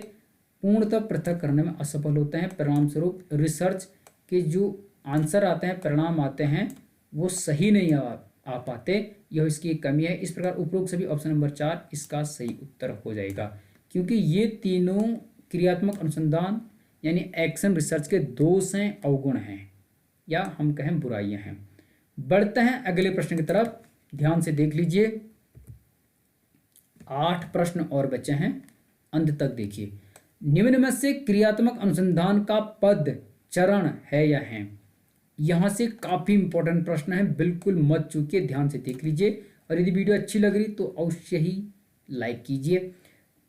पूर्णतः पृथक करने में असफल होते हैं। परिणाम स्वरूप रिसर्च के जो आंसर आते हैं, परिणाम आते हैं, वो सही नहीं आ पाते। यह इसकी एक कमी है। इस प्रकार उपरोक्त सभी ऑप्शन नंबर 4 इसका सही उत्तर हो जाएगा, क्योंकि ये तीनों क्रियात्मक अनुसंधान यानी एक्शन रिसर्च के दोष हैं, अवगुण हैं, या हम कहें बुराइयां हैं। बढ़ते हैं अगले प्रश्न की तरफ। ध्यान से देख लीजिए। 8 प्रश्न और बचे हैं, अंत तक देखिए। निम्न में से क्रियात्मक अनुसंधान का पद चरण है या है? यहां से काफी इंपॉर्टेंट प्रश्न है, बिल्कुल मत चूकिए, ध्यान से देख लीजिए। और यदि वीडियो अच्छी लग रही तो अवश्य ही लाइक कीजिए।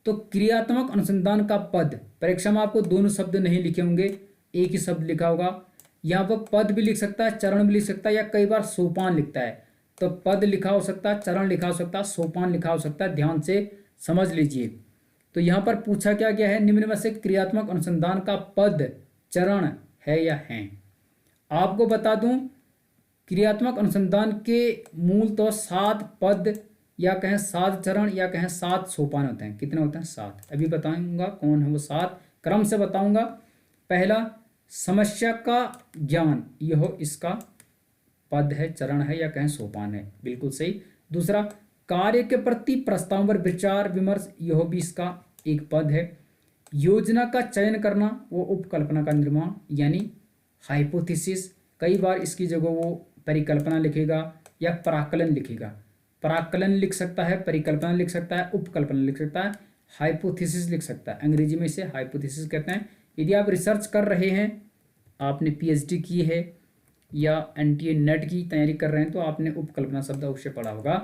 तो क्रियात्मक अनुसंधान का पद, परीक्षा में आपको दोनों शब्द नहीं लिखे होंगे, एक ही शब्द लिखा होगा। यहाँ पर पद भी लिख सकता है, चरण भी लिख सकता है, या कई बार सोपान लिखता है। तो पद लिखा हो सकता है, चरण लिखा हो सकता है, सोपान लिखा हो सकता है। ध्यान से समझ लीजिए। तो यहाँ पर पूछा क्या गया है? निम्न में से क्रियात्मक अनुसंधान का पद चरण है या है? आपको बता दूं, क्रियात्मक अनुसंधान के मूल तो 7 पद या कहें 7 चरण या कहें 7 सोपान होते हैं। कितने होते हैं? 7। अभी बताऊंगा कौन है वो 7, क्रम से बताऊंगा। पहला, समस्या का ज्ञान, यह इसका पद है, चरण है, या कहें सोपान है, बिल्कुल सही। दूसरा, कार्य के प्रति प्रस्ताव पर विचार विमर्श, यह भी इसका एक पद है। योजना का चयन करना, वो उपकल्पना का निर्माण यानी हाइपोथेसिस। कई बार इसकी जगह वो परिकल्पना लिखेगा या प्राकलन लिखेगा। प्राकलन लिख सकता है, परिकल्पना लिख सकता है, उपकल्पना लिख सकता है, हाइपोथेसिस लिख सकता है। अंग्रेजी में इसे हाइपोथेसिस कहते हैं। यदि आप रिसर्च कर रहे हैं, आपने पीएचडी की है या एनटीए नेट की तैयारी कर रहे हैं, तो आपने उपकल्पना शब्द अवश्य पढ़ा होगा।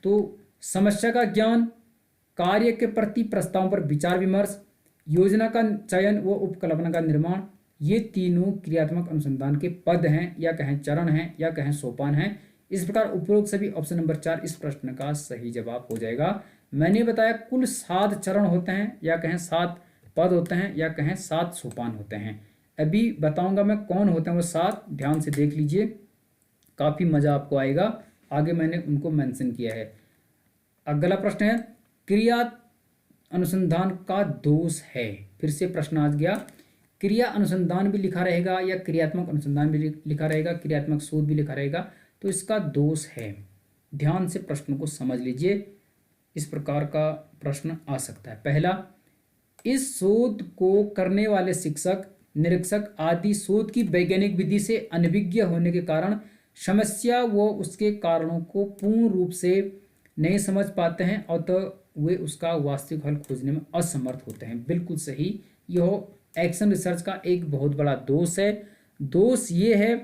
तो समस्या का ज्ञान, कार्य के प्रति प्रस्ताव पर विचार विमर्श, योजना का चयन व उपकल्पना का निर्माण, ये तीनों क्रियात्मक अनुसंधान के पद हैं, या कहें चरण हैं, या कहें सोपान हैं। इस प्रकार उपरोक्त सभी ऑप्शन नंबर 4 इस प्रश्न का सही जवाब हो जाएगा। मैंने बताया कुल 7 चरण होते हैं, या कहें 7 पद होते हैं, या कहें 7 सोपान होते हैं। अभी बताऊंगा मैं कौन होते हैं वो 7, ध्यान से देख लीजिए, काफ़ी मज़ा आपको आएगा। आगे मैंने उनको मेंशन किया है। अगला प्रश्न है, क्रिया अनुसंधान का दोष है। फिर से प्रश्न आ गया, क्रिया अनुसंधान भी लिखा रहेगा या क्रियात्मक अनुसंधान भी लिखा रहेगा, क्रियात्मक शोध भी लिखा रहेगा, तो इसका दोष है। ध्यान से प्रश्न को समझ लीजिए, इस प्रकार का प्रश्न आ सकता है। पहला, इस शोध को करने वाले शिक्षक, निरीक्षक आदि शोध की वैज्ञानिक विधि से अनभिज्ञ होने के कारण समस्या व उसके कारणों को पूर्ण रूप से नहीं समझ पाते हैं और तो वे उसका वास्तविक हल खोजने में असमर्थ होते हैं। बिल्कुल सही, यह एक्शन रिसर्च का एक बहुत बड़ा दोष है। दोष ये है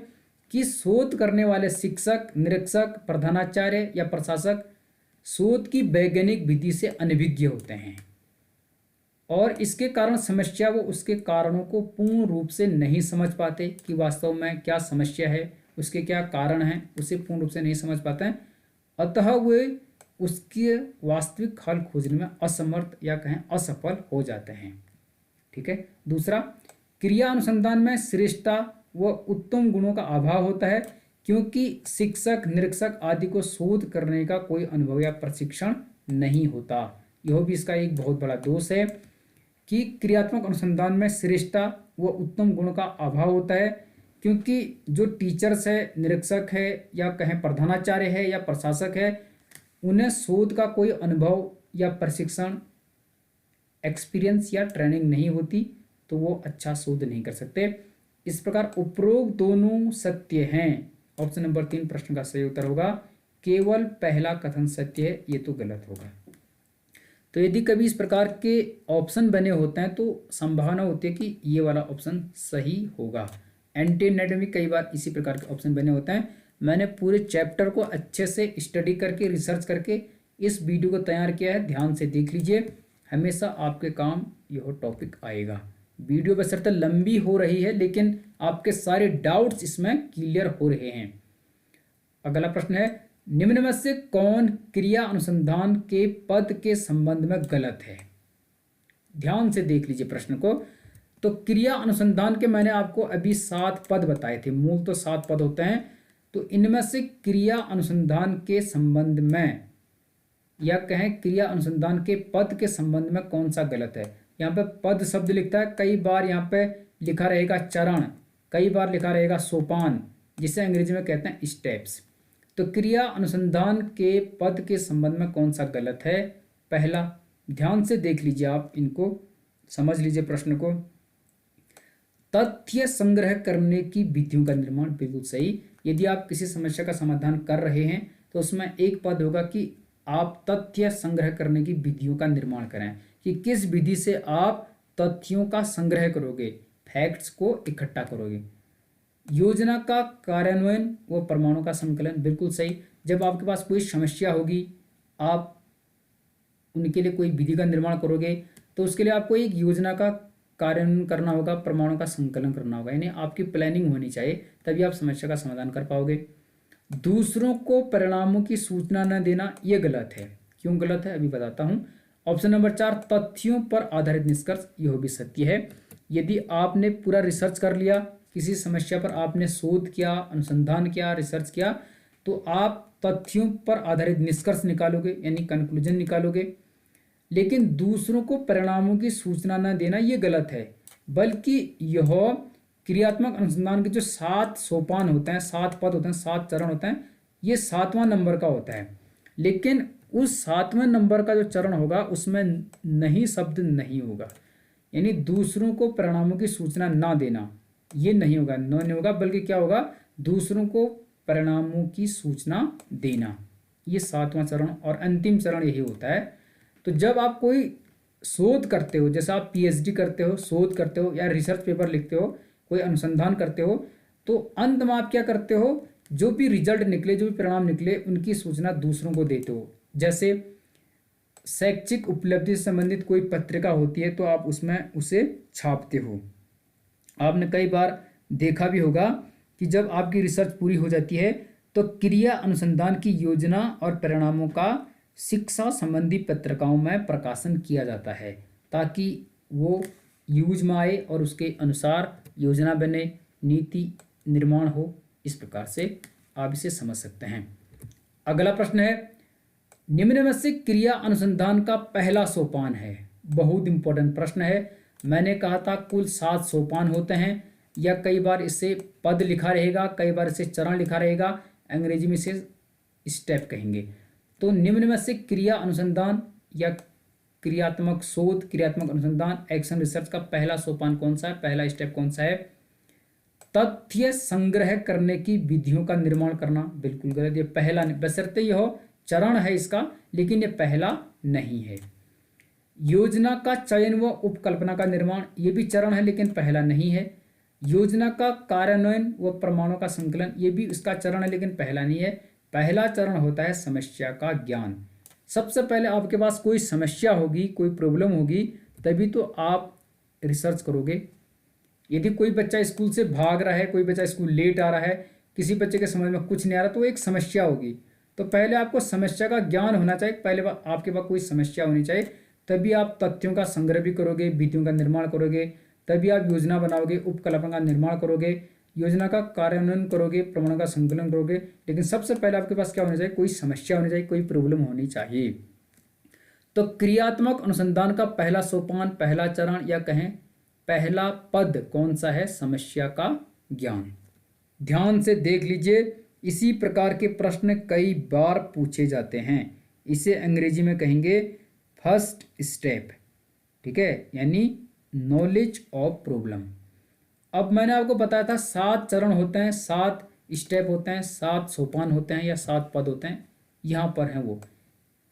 कि शोध करने वाले शिक्षक, निरीक्षक, प्रधानाचार्य या प्रशासक शोध की वैज्ञानिक विधि से अनभिज्ञ होते हैं और इसके कारण समस्या व उसके कारणों को पूर्ण रूप से नहीं समझ पाते कि वास्तव में क्या समस्या है, उसके क्या कारण हैं, उसे पूर्ण रूप से नहीं समझ पाते हैं, अतः वे उसके वास्तविक हल खोजने में असमर्थ या कहें असफल हो जाते हैं। ठीक है। दूसरा, क्रिया अनुसंधान में श्रेष्ठता व उत्तम गुणों का अभाव होता है क्योंकि शिक्षक, निरीक्षक आदि को शोध करने का कोई अनुभव या प्रशिक्षण नहीं होता। यह भी इसका एक बहुत बड़ा दोष है कि क्रियात्मक अनुसंधान में श्रेष्ठता व उत्तम गुणों का अभाव होता है क्योंकि जो टीचर्स है, निरीक्षक है या कहें प्रधानाचार्य है या प्रशासक है, उन्हें शोध का कोई अनुभव या प्रशिक्षण, एक्सपीरियंस या ट्रेनिंग नहीं होती, तो वो अच्छा शोध नहीं कर सकते। इस प्रकार उपरोक्त दोनों सत्य हैं। ऑप्शन नंबर 3 प्रश्न का सही उत्तर होगा। केवल पहला कथन सत्य है, ये तो गलत होगा। तो यदि कभी इस प्रकार के ऑप्शन बने होते हैं तो संभावना होती है कि ये वाला ऑप्शन सही होगा। एंटी नेट में भी कई बार इसी प्रकार के ऑप्शन बने होते हैं। मैंने पूरे चैप्टर को अच्छे से स्टडी करके, रिसर्च करके इस वीडियो को तैयार किया है, ध्यान से देख लीजिए, हमेशा आपके काम यह टॉपिक आएगा। वीडियो बशर्ते लंबी हो रही है लेकिन आपके सारे डाउट्स इसमें क्लियर हो रहे हैं। अगला प्रश्न है, निम्न में से कौन क्रिया अनुसंधान के पद के संबंध में गलत है? ध्यान से देख लीजिए प्रश्न को। तो क्रिया अनुसंधान के मैंने आपको अभी 7 पद बताए थे, मूल तो 7 पद होते हैं, तो इनमें से क्रिया अनुसंधान के संबंध में या कहें क्रिया अनुसंधान के पद के संबंध में कौन सा गलत है? यहाँ पे पद शब्द लिखता है, कई बार यहाँ पे लिखा रहेगा चरण, कई बार लिखा रहेगा सोपान, जिसे अंग्रेजी में कहते हैं स्टेप्स। तो क्रिया अनुसंधान के पद के संबंध में कौन सा गलत है? पहला, ध्यान से देख लीजिए, आप इनको समझ लीजिए प्रश्न को। तथ्य संग्रह करने की विधियों का निर्माण, बिल्कुल सही। यदि आप किसी समस्या का समाधान कर रहे हैं तो उसमें एक पद होगा कि आप तथ्य संग्रह करने की विधियों का निर्माण करें, कि किस विधि से आप तथ्यों का संग्रह करोगे, फैक्ट्स को इकट्ठा करोगे। योजना का कार्यान्वयन व प्रमाणों का संकलन, बिल्कुल सही। जब आपके पास कोई समस्या होगी, आप उनके लिए कोई विधि का निर्माण करोगे तो उसके लिए आपको एक योजना का कार्यान्वयन करना होगा, प्रमाणों का संकलन करना होगा, यानी आपकी प्लानिंग होनी चाहिए, तभी आप समस्या का समाधान कर पाओगे। दूसरों को परिणामों की सूचना न देना, यह गलत है। क्यों गलत है, अभी बताता हूं। ऑप्शन नंबर 4, तथ्यों पर आधारित निष्कर्ष, यह भी सत्य है। यदि आपने पूरा रिसर्च कर लिया, किसी समस्या पर आपने शोध किया, अनुसंधान किया, रिसर्च किया, तो आप तथ्यों पर आधारित निष्कर्ष निकालोगे, यानी कंक्लूजन निकालोगे। लेकिन दूसरों को परिणामों की सूचना न देना, यह गलत है, बल्कि यह क्रियात्मक अनुसंधान के जो 7 सोपान होते हैं, 7 पद होते हैं, 7 चरण होते हैं, ये 7वां नंबर का होता है। लेकिन उस 7वें नंबर का जो चरण होगा उसमें नहीं शब्द नहीं होगा, यानी दूसरों को परिणामों की सूचना ना देना, ये नहीं होगा, नहीं होगा, बल्कि क्या होगा, दूसरों को परिणामों की सूचना देना, ये 7वां चरण और अंतिम चरण यही होता है। तो जब आप कोई शोध करते हो, जैसा आप पीएचडी करते हो, शोध करते हो या रिसर्च पेपर लिखते हो, कोई अनुसंधान करते हो, तो अंत में आप क्या करते हो, जो भी रिजल्ट निकले, जो भी परिणाम निकले, उनकी सूचना दूसरों को देते हो। जैसे शैक्षिक उपलब्धि से संबंधित कोई पत्रिका होती है तो आप उसमें उसे छापते हो। आपने कई बार देखा भी होगा कि जब आपकी रिसर्च पूरी हो जाती है तो क्रिया अनुसंधान की योजना और परिणामों का शिक्षा संबंधी पत्रिकाओं में प्रकाशन किया जाता है, ताकि वो यूज में आए और उसके अनुसार योजना बने, नीति निर्माण हो। इस प्रकार से आप इसे समझ सकते हैं। अगला प्रश्न है, निम्न में से क्रिया अनुसंधान का पहला सोपान है। बहुत इंपॉर्टेंट प्रश्न है। मैंने कहा था कुल 7 सोपान होते हैं, या कई बार इसे पद लिखा रहेगा, कई बार इसे चरण लिखा रहेगा, अंग्रेजी में इसे स्टेप कहेंगे। तो निम्न में से क्रिया अनुसंधान या क्रियात्मक शोध, क्रियात्मक अनुसंधान, एक्शन रिसर्च का पहला सोपान कौन सा है, पहला स्टेप कौन सा है? तथ्य संग्रह करने की विधियों का निर्माण करना। बिल्कुल गलत, ये पहला नहीं, बशर्ते यह चरण है इसका, लेकिन ये पहला नहीं है। योजना का चयन व उपकल्पना का निर्माण, ये भी चरण है लेकिन पहला नहीं है। योजना का कार्यान्वयन व प्रमाणों का संकलन, ये भी इसका चरण है लेकिन पहला नहीं है। पहला चरण होता है समस्या का ज्ञान। सबसे पहले आपके पास कोई समस्या होगी, कोई प्रॉब्लम होगी, तभी तो आप रिसर्च करोगे। यदि कोई बच्चा स्कूल से भाग रहा है, कोई बच्चा स्कूल लेट आ रहा है, किसी बच्चे के समझ में कुछ नहीं आ रहा, तो एक समस्या होगी। तो पहले आपको समस्या का ज्ञान होना चाहिए, पहले आपके पास कोई समस्या होनी चाहिए, तभी आप तथ्यों का संग्रह भी करोगे, विधियों का निर्माण करोगे, तभी आप योजना बनाओगे, उपकल्पना का निर्माण करोगे, योजना का कार्यान्वयन करोगे, प्रमाणों का संकलन करोगे। लेकिन सबसे पहले आपके पास क्या होना चाहिए? कोई समस्या होनी चाहिए, कोई प्रॉब्लम होनी चाहिए। तो क्रियात्मक अनुसंधान का पहला सोपान, पहला चरण या कहें पहला पद कौन सा है? समस्या का ज्ञान। ध्यान से देख लीजिए, इसी प्रकार के प्रश्न कई बार पूछे जाते हैं। इसे अंग्रेजी में कहेंगे फर्स्ट स्टेप, ठीक है, यानी नॉलेज ऑफ प्रॉब्लम। अब मैंने आपको बताया था 7 चरण होते हैं, 7 स्टेप होते हैं, 7 सोपान होते हैं या 7 पद होते हैं। यहाँ पर हैं वो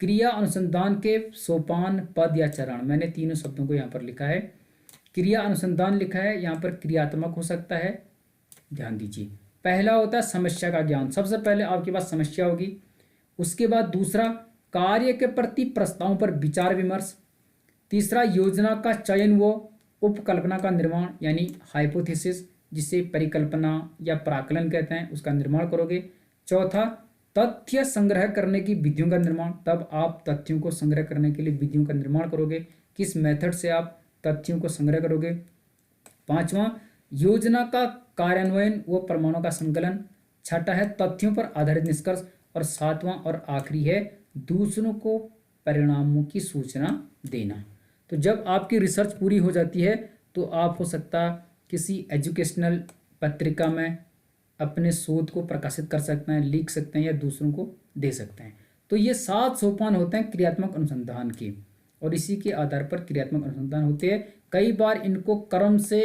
क्रिया अनुसंधान के सोपान, पद या चरण। मैंने तीनों शब्दों को यहाँ पर लिखा है। क्रिया अनुसंधान लिखा है, यहाँ पर क्रियात्मक हो सकता है, ध्यान दीजिए। पहला होता है समस्या का ज्ञान। सबसे पहले आपके पास समस्या होगी। उसके बाद दूसरा कार्य के प्रति प्रस्तावों पर विचार विमर्श। तीसरा योजना का चयन व उपकल्पना का निर्माण, यानी हाइपोथेसिस, जिसे परिकल्पना या प्राकलन कहते हैं, उसका निर्माण करोगे। चौथा तथ्य संग्रह करने की विधियों का निर्माण, तब आप तथ्यों को संग्रह करने के लिए विधियों का निर्माण करोगे, किस मेथड से आप तथ्यों को संग्रह करोगे। पांचवा योजना का कार्यान्वयन व प्रमाणों का संकलन। छठा है तथ्यों पर आधारित निष्कर्ष। और सातवां और आखिरी है दूसरों को परिणामों की सूचना देना। तो जब आपकी रिसर्च पूरी हो जाती है तो आप हो सकता किसी एजुकेशनल पत्रिका में अपने शोध को प्रकाशित कर सकते हैं, लिख सकते हैं या दूसरों को दे सकते हैं। तो ये 7 सोपान होते हैं क्रियात्मक अनुसंधान के, और इसी के आधार पर क्रियात्मक अनुसंधान होते हैं। कई बार इनको क्रम से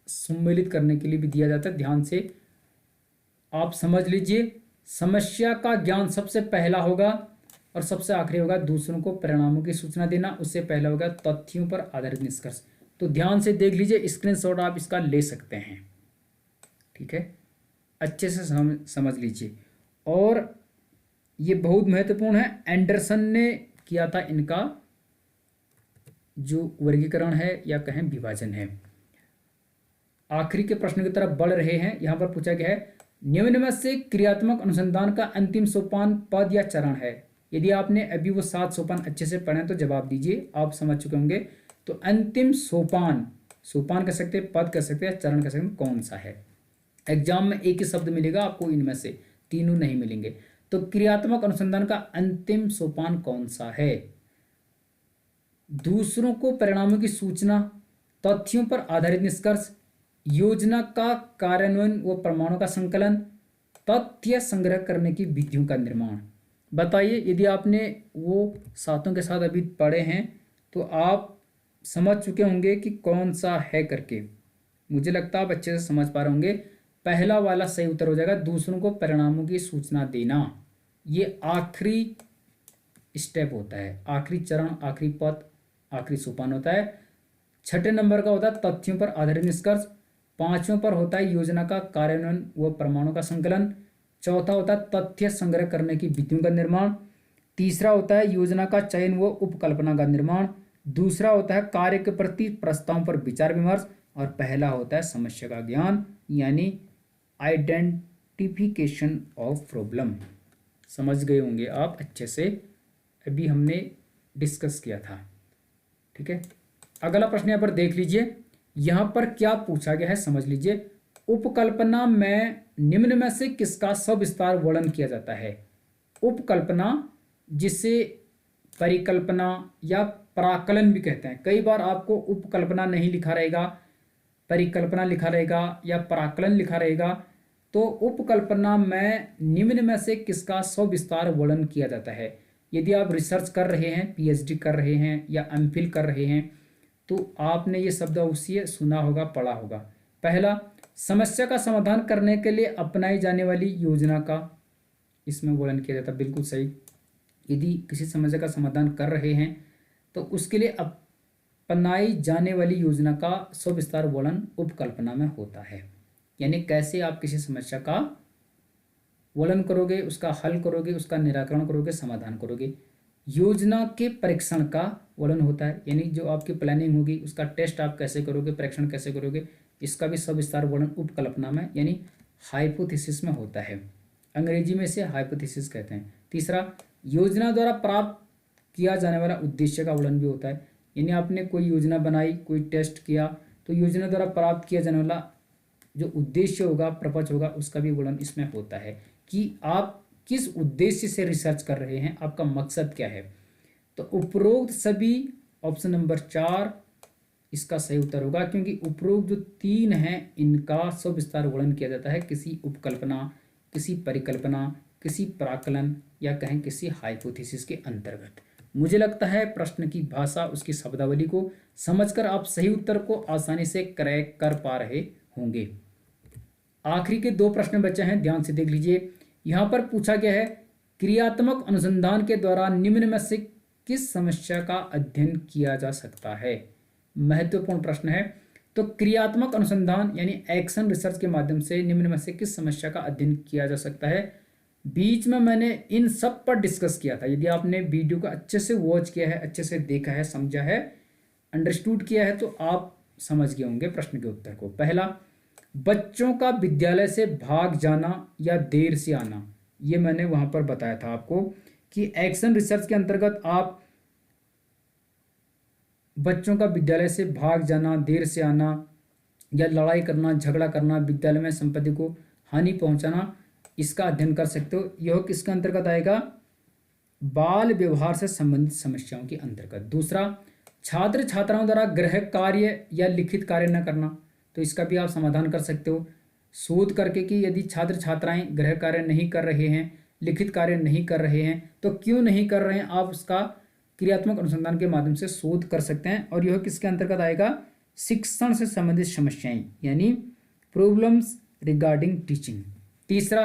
सम्मिलित करने के लिए भी दिया जाता है। ध्यान से आप समझ लीजिए, समस्या का ज्ञान सबसे पहला होगा और सबसे आखिरी होगा दूसरों को परिणामों की सूचना देना। उससे पहला होगा तथ्यों पर आधारित निष्कर्ष। तो ध्यान से देख लीजिए, स्क्रीनशॉट आप इसका ले सकते हैं, ठीक है, अच्छे से समझ लीजिए। और ये बहुत महत्वपूर्ण है, एंडरसन ने किया था इनका जो वर्गीकरण है या कहें विभाजन है। आखिरी के प्रश्न की तरफ बढ़ रहे हैं। यहां पर पूछा गया है निम्न में से क्रियात्मक अनुसंधान का अंतिम सोपान पद या चरण है। यदि आपने अभी वो 7 सोपान अच्छे से पढ़े तो जवाब दीजिए, आप समझ चुके होंगे। तो अंतिम सोपान, सोपान कह सकते हैं, पद कह सकते हैं, चरण कह सकते हैं, कौन सा है? एग्जाम में एक ही शब्द मिलेगा आपको, इनमें से तीनों नहीं मिलेंगे। तो क्रियात्मक अनुसंधान का अंतिम सोपान कौन सा है? दूसरों को परिणामों की सूचना, तथ्यों पर आधारित निष्कर्ष, योजना का कार्यान्वयन व प्रमाणों का संकलन, तथ्य संग्रह करने की विधियों का निर्माण। बताइए, यदि आपने वो सातों के साथ अभी पढ़े हैं तो आप समझ चुके होंगे कि कौन सा है करके। मुझे लगता है आप अच्छे से समझ पा रहे होंगे। पहला वाला सही उत्तर हो जाएगा, दूसरों को परिणामों की सूचना देना। ये आखिरी स्टेप होता है, आखिरी चरण, आखिरी पद, आखिरी सोपान होता है। छठे नंबर का होता है तथ्यों पर आधारित निष्कर्ष। पांचवें पर होता है योजना का कार्यान्वयन व प्रमाणों का संकलन। चौथा होता है तथ्य संग्रह करने की विधियों का निर्माण। तीसरा होता है योजना का चयन व उपकल्पना का निर्माण। दूसरा होता है कार्य के प्रति प्रस्तावों पर विचार विमर्श। और पहला होता है समस्या का ज्ञान, यानी आइडेंटिफिकेशन ऑफ प्रॉब्लम। समझ गए होंगे आप अच्छे से, अभी हमने डिस्कस किया था, ठीक है। अगला प्रश्न यहाँ पर देख लीजिए, यहाँ पर क्या पूछा गया है समझ लीजिए। उपकल्पना में निम्न में से किसका सविस्तार वर्णन किया जाता है। उपकल्पना, जिसे परिकल्पना या प्राकलन भी कहते हैं। कई बार आपको उपकल्पना नहीं लिखा रहेगा, परिकल्पना लिखा रहेगा या प्राकलन लिखा रहेगा। तो उपकल्पना में निम्न में से किसका सविस्तार वर्णन किया जाता है। यदि आप रिसर्च कर रहे हैं, पीएचडी कर रहे हैं या एमफिल कर रहे हैं, तो आपने ये शब्द अवश्य सुना होगा, पढ़ा होगा। पहला, समस्या का समाधान करने के लिए अपनाई जाने वाली योजना का इसमें वर्णन किया जाता है। बिल्कुल सही। यदि किसी समस्या का समाधान कर रहे हैं तो उसके लिए अपनाई जाने वाली योजना का सविस्तार वर्णन उपकल्पना में होता है। यानी कैसे आप किसी समस्या का वर्णन करोगे, उसका हल करोगे, उसका निराकरण करोगे, समाधान करोगे। योजना के परीक्षण का वर्णन होता है, यानी जो आपकी प्लानिंग होगी उसका टेस्ट आप कैसे करोगे, परीक्षण कैसे करोगे, इसका भी सविस्तार वर्णन उपकल्पना में यानी हाइपोथेसिस में होता है। अंग्रेजी में इसे हाइपोथेसिस कहते हैं। तीसरा, योजना द्वारा प्राप्त किया जाने वाला उद्देश्य का वर्णन भी होता है। यानी आपने कोई योजना बनाई, कोई टेस्ट किया, तो योजना द्वारा प्राप्त किया जाने वाला जो उद्देश्य होगा, पर्पज होगा, उसका भी वर्णन इसमें होता है कि आप किस उद्देश्य से रिसर्च कर रहे हैं, आपका मकसद क्या है। तो उपरोक्त सभी, ऑप्शन नंबर 4 इसका सही उत्तर होगा, क्योंकि उपरोक्त जो 3 हैं इनका सविस्तार वर्णन किया जाता है किसी उपकल्पना, किसी परिकल्पना, किसी प्राकलन या कहें किसी हाइपोथेसिस के अंतर्गत। मुझे लगता है प्रश्न की भाषा, उसकी शब्दावली को समझकर आप सही उत्तर को आसानी से क्रैक कर पा रहे होंगे। आखिरी के 2 प्रश्न बचे हैं, ध्यान से देख लीजिए। यहाँ पर पूछा गया है, क्रियात्मक अनुसंधान के द्वारा निम्न में से किस समस्या का अध्ययन किया जा सकता है। महत्वपूर्ण प्रश्न है। तो क्रियात्मक अनुसंधान यानी एक्शन रिसर्च के माध्यम से निम्न में से किस समस्या का अध्ययन किया जा सकता है। बीच में मैंने इन सब पर डिस्कस किया था। यदि आपने वीडियो को अच्छे से वॉच किया है, अच्छे से देखा है, समझा है, अंडरस्टूड किया है, तो आप समझ गए होंगे प्रश्न के उत्तर को। पहला, बच्चों का विद्यालय से भाग जाना या देर से आना। ये मैंने वहां पर बताया था आपको कि एक्शन रिसर्च के अंतर्गत आप बच्चों का विद्यालय से भाग जाना, देर से आना या लड़ाई करना, झगड़ा करना, विद्यालय में संपत्ति को हानि पहुंचाना, इसका अध्ययन कर सकते हो। यह किसके अंतर्गत आएगा, बाल व्यवहार से संबंधित समस्याओं के अंतर्गत। दूसरा, छात्र छात्राओं द्वारा गृह कार्य या लिखित कार्य न करना, तो इसका भी आप समाधान कर सकते हो शोध करके कि यदि छात्र छात्राएं गृह कार्य नहीं कर रहे हैं, लिखित कार्य नहीं कर रहे हैं, तो क्यों नहीं कर रहे हैं, आप उसका क्रियात्मक अनुसंधान के माध्यम से शोध कर सकते हैं। और यह किसके अंतर्गत आएगा, शिक्षण से संबंधित समस्याएं यानी प्रॉब्लम्स रिगार्डिंग टीचिंग। तीसरा,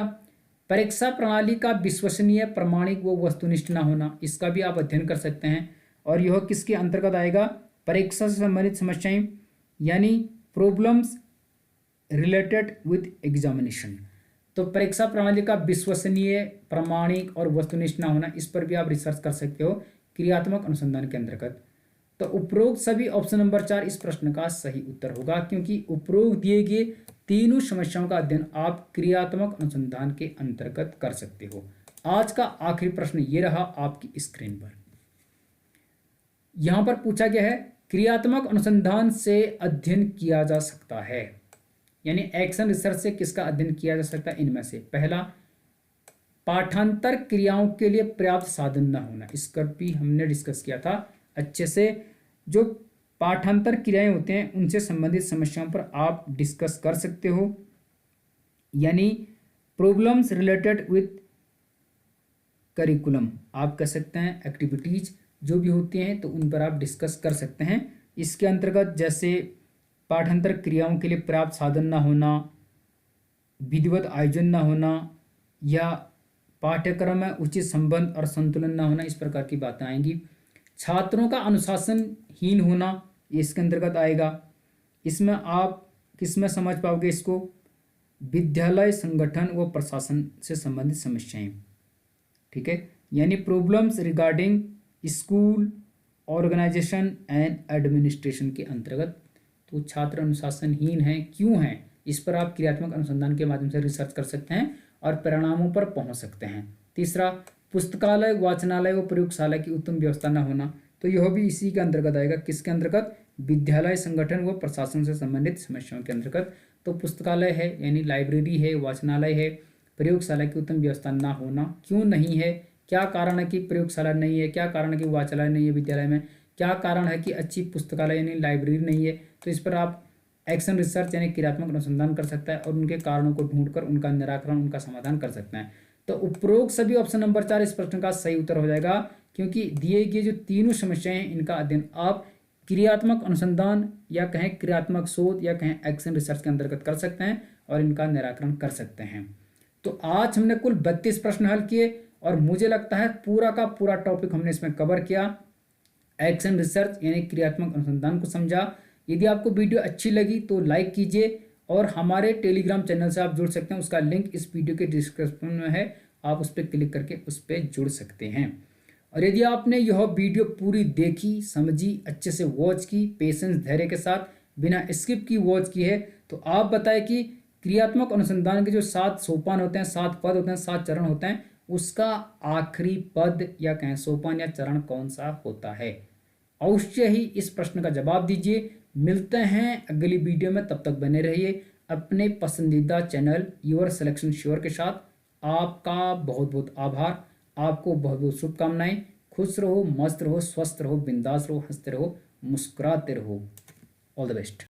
परीक्षा प्रणाली का विश्वसनीय, प्रामाणिक व वस्तुनिष्ठ न होना, इसका भी आप अध्ययन कर सकते हैं। और यह किसके अंतर्गत आएगा, परीक्षा से संबंधित समस्याएं यानी प्रॉब्लम्स रिलेटेड विद एग्जामिनेशन। तो परीक्षा प्रणाली का विश्वसनीय, प्रामाणिक और वस्तुनिष्ठ न होना, इस पर भी आप रिसर्च कर सकते हो क्रियात्मक अनुसंधान के अंतर्गत। तो उपरोक्त सभी, ऑप्शन नंबर 4 इस प्रश्न का सही उत्तर होगा, क्योंकि उपरोक्त दिए गए तीनों समस्याओं का अध्ययन आप क्रियात्मक अनुसंधान के अंतर्गत कर सकते हो। आज का आखिरी प्रश्न ये रहा आपकी स्क्रीन पर। यहां पर पूछा गया है, क्रियात्मक अनुसंधान से अध्ययन किया जा सकता है, यानी एक्शन रिसर्च से किसका अध्ययन किया जा सकता है। इनमें से पहला, पाठांतर क्रियाओं के लिए पर्याप्त साधन न होना, इसका भी हमने डिस्कस किया था अच्छे से। जो पाठांतर क्रियाएं होते हैं उनसे संबंधित समस्याओं पर आप डिस्कस कर सकते हो, यानी प्रॉब्लम्स रिलेटेड विथ करिकुलम आप कह सकते हैं, एक्टिविटीज जो भी होती हैं तो उन पर आप डिस्कस कर सकते हैं। इसके अंतर्गत जैसे पाठांतर क्रियाओं के लिए पर्याप्त साधन न होना, विधिवत आयोजन न होना या पाठ्यक्रम में उचित संबंध और संतुलन न होना, इस प्रकार की बातें आएंगी। छात्रों का अनुशासनहीन होना, ये इसके अंतर्गत आएगा। इसमें आप किसमें समझ पाओगे इसको, विद्यालय संगठन व प्रशासन से संबंधित समस्याएं, ठीक है, यानी problems regarding school organisation and administration के अंतर्गत। तो छात्र अनुशासनहीन हैं, क्यों हैं, इस पर आप क्रियात्मक अनुसंधान के माध्यम से रिसर्च कर सकते हैं और परिणामों पर पहुंच सकते हैं। तीसरा, पुस्तकालय, वाचनालय व प्रयोगशाला की उत्तम व्यवस्था न होना, तो यह भी इसी के अंतर्गत आएगा। किसके अंतर्गत, विद्यालय संगठन व प्रशासन से संबंधित समस्याओं के अंतर्गत। तो पुस्तकालय है यानी लाइब्रेरी है, वाचनालय है, प्रयोगशाला की उत्तम व्यवस्था ना होना, क्यों नहीं है, क्या कारण है कि प्रयोगशाला नहीं है, क्या कारण है कि वाचनालय नहीं है विद्यालय में, क्या कारण है कि अच्छी पुस्तकालय यानी लाइब्रेरी नहीं है। तो इस पर आप एक्शन रिसर्च यानी क्रियात्मक अनुसंधान कर सकता है और उनके कारणों को ढूंढकर उनका निराकरण, उनका समाधान कर सकते हैं। तो उपरोक्त सभी ऑप्शन नंबर 4 इस प्रश्न का सही उत्तर हो जाएगा, क्योंकि दिए गए जो तीनों समस्याएं हैं इनका अध्ययन आप क्रियात्मक अनुसंधान या कहें क्रियात्मक शोध या कहें एक्शन रिसर्च के अंतर्गत कर सकते हैं और इनका निराकरण कर सकते हैं। तो आज हमने कुल 32 प्रश्न हल किए और मुझे लगता है पूरा का पूरा टॉपिक हमने इसमें कवर किया, एक्शन रिसर्च यानी क्रियात्मक अनुसंधान को समझा। यदि आपको वीडियो अच्छी लगी तो लाइक कीजिए और हमारे टेलीग्राम चैनल से आप जुड़ सकते हैं, उसका लिंक इस वीडियो के डिस्क्रिप्शन में है, आप उस पर क्लिक करके उस पर जुड़ सकते हैं। और यदि आपने यह वीडियो पूरी देखी, समझी, अच्छे से वॉच की, पेशेंस धैर्य के साथ बिना स्किप की वॉच की है, तो आप बताएं कि क्रियात्मक अनुसंधान के जो 7 सोपान होते हैं, 7 पद होते हैं, 7 चरण होते हैं, उसका आखिरी पद या कहें सोपान या चरण कौन सा होता है। अवश्य ही इस प्रश्न का जवाब दीजिए। मिलते हैं अगली वीडियो में, तब तक बने रहिए अपने पसंदीदा चैनल योर सिलेक्शन श्योर के साथ। आपका बहुत बहुत आभार, आपको बहुत बहुत शुभकामनाएं। खुश रहो, मस्त रहो, स्वस्थ रहो, बिंदास रहो, हंसते रहो, मुस्कुराते रहो। All the best.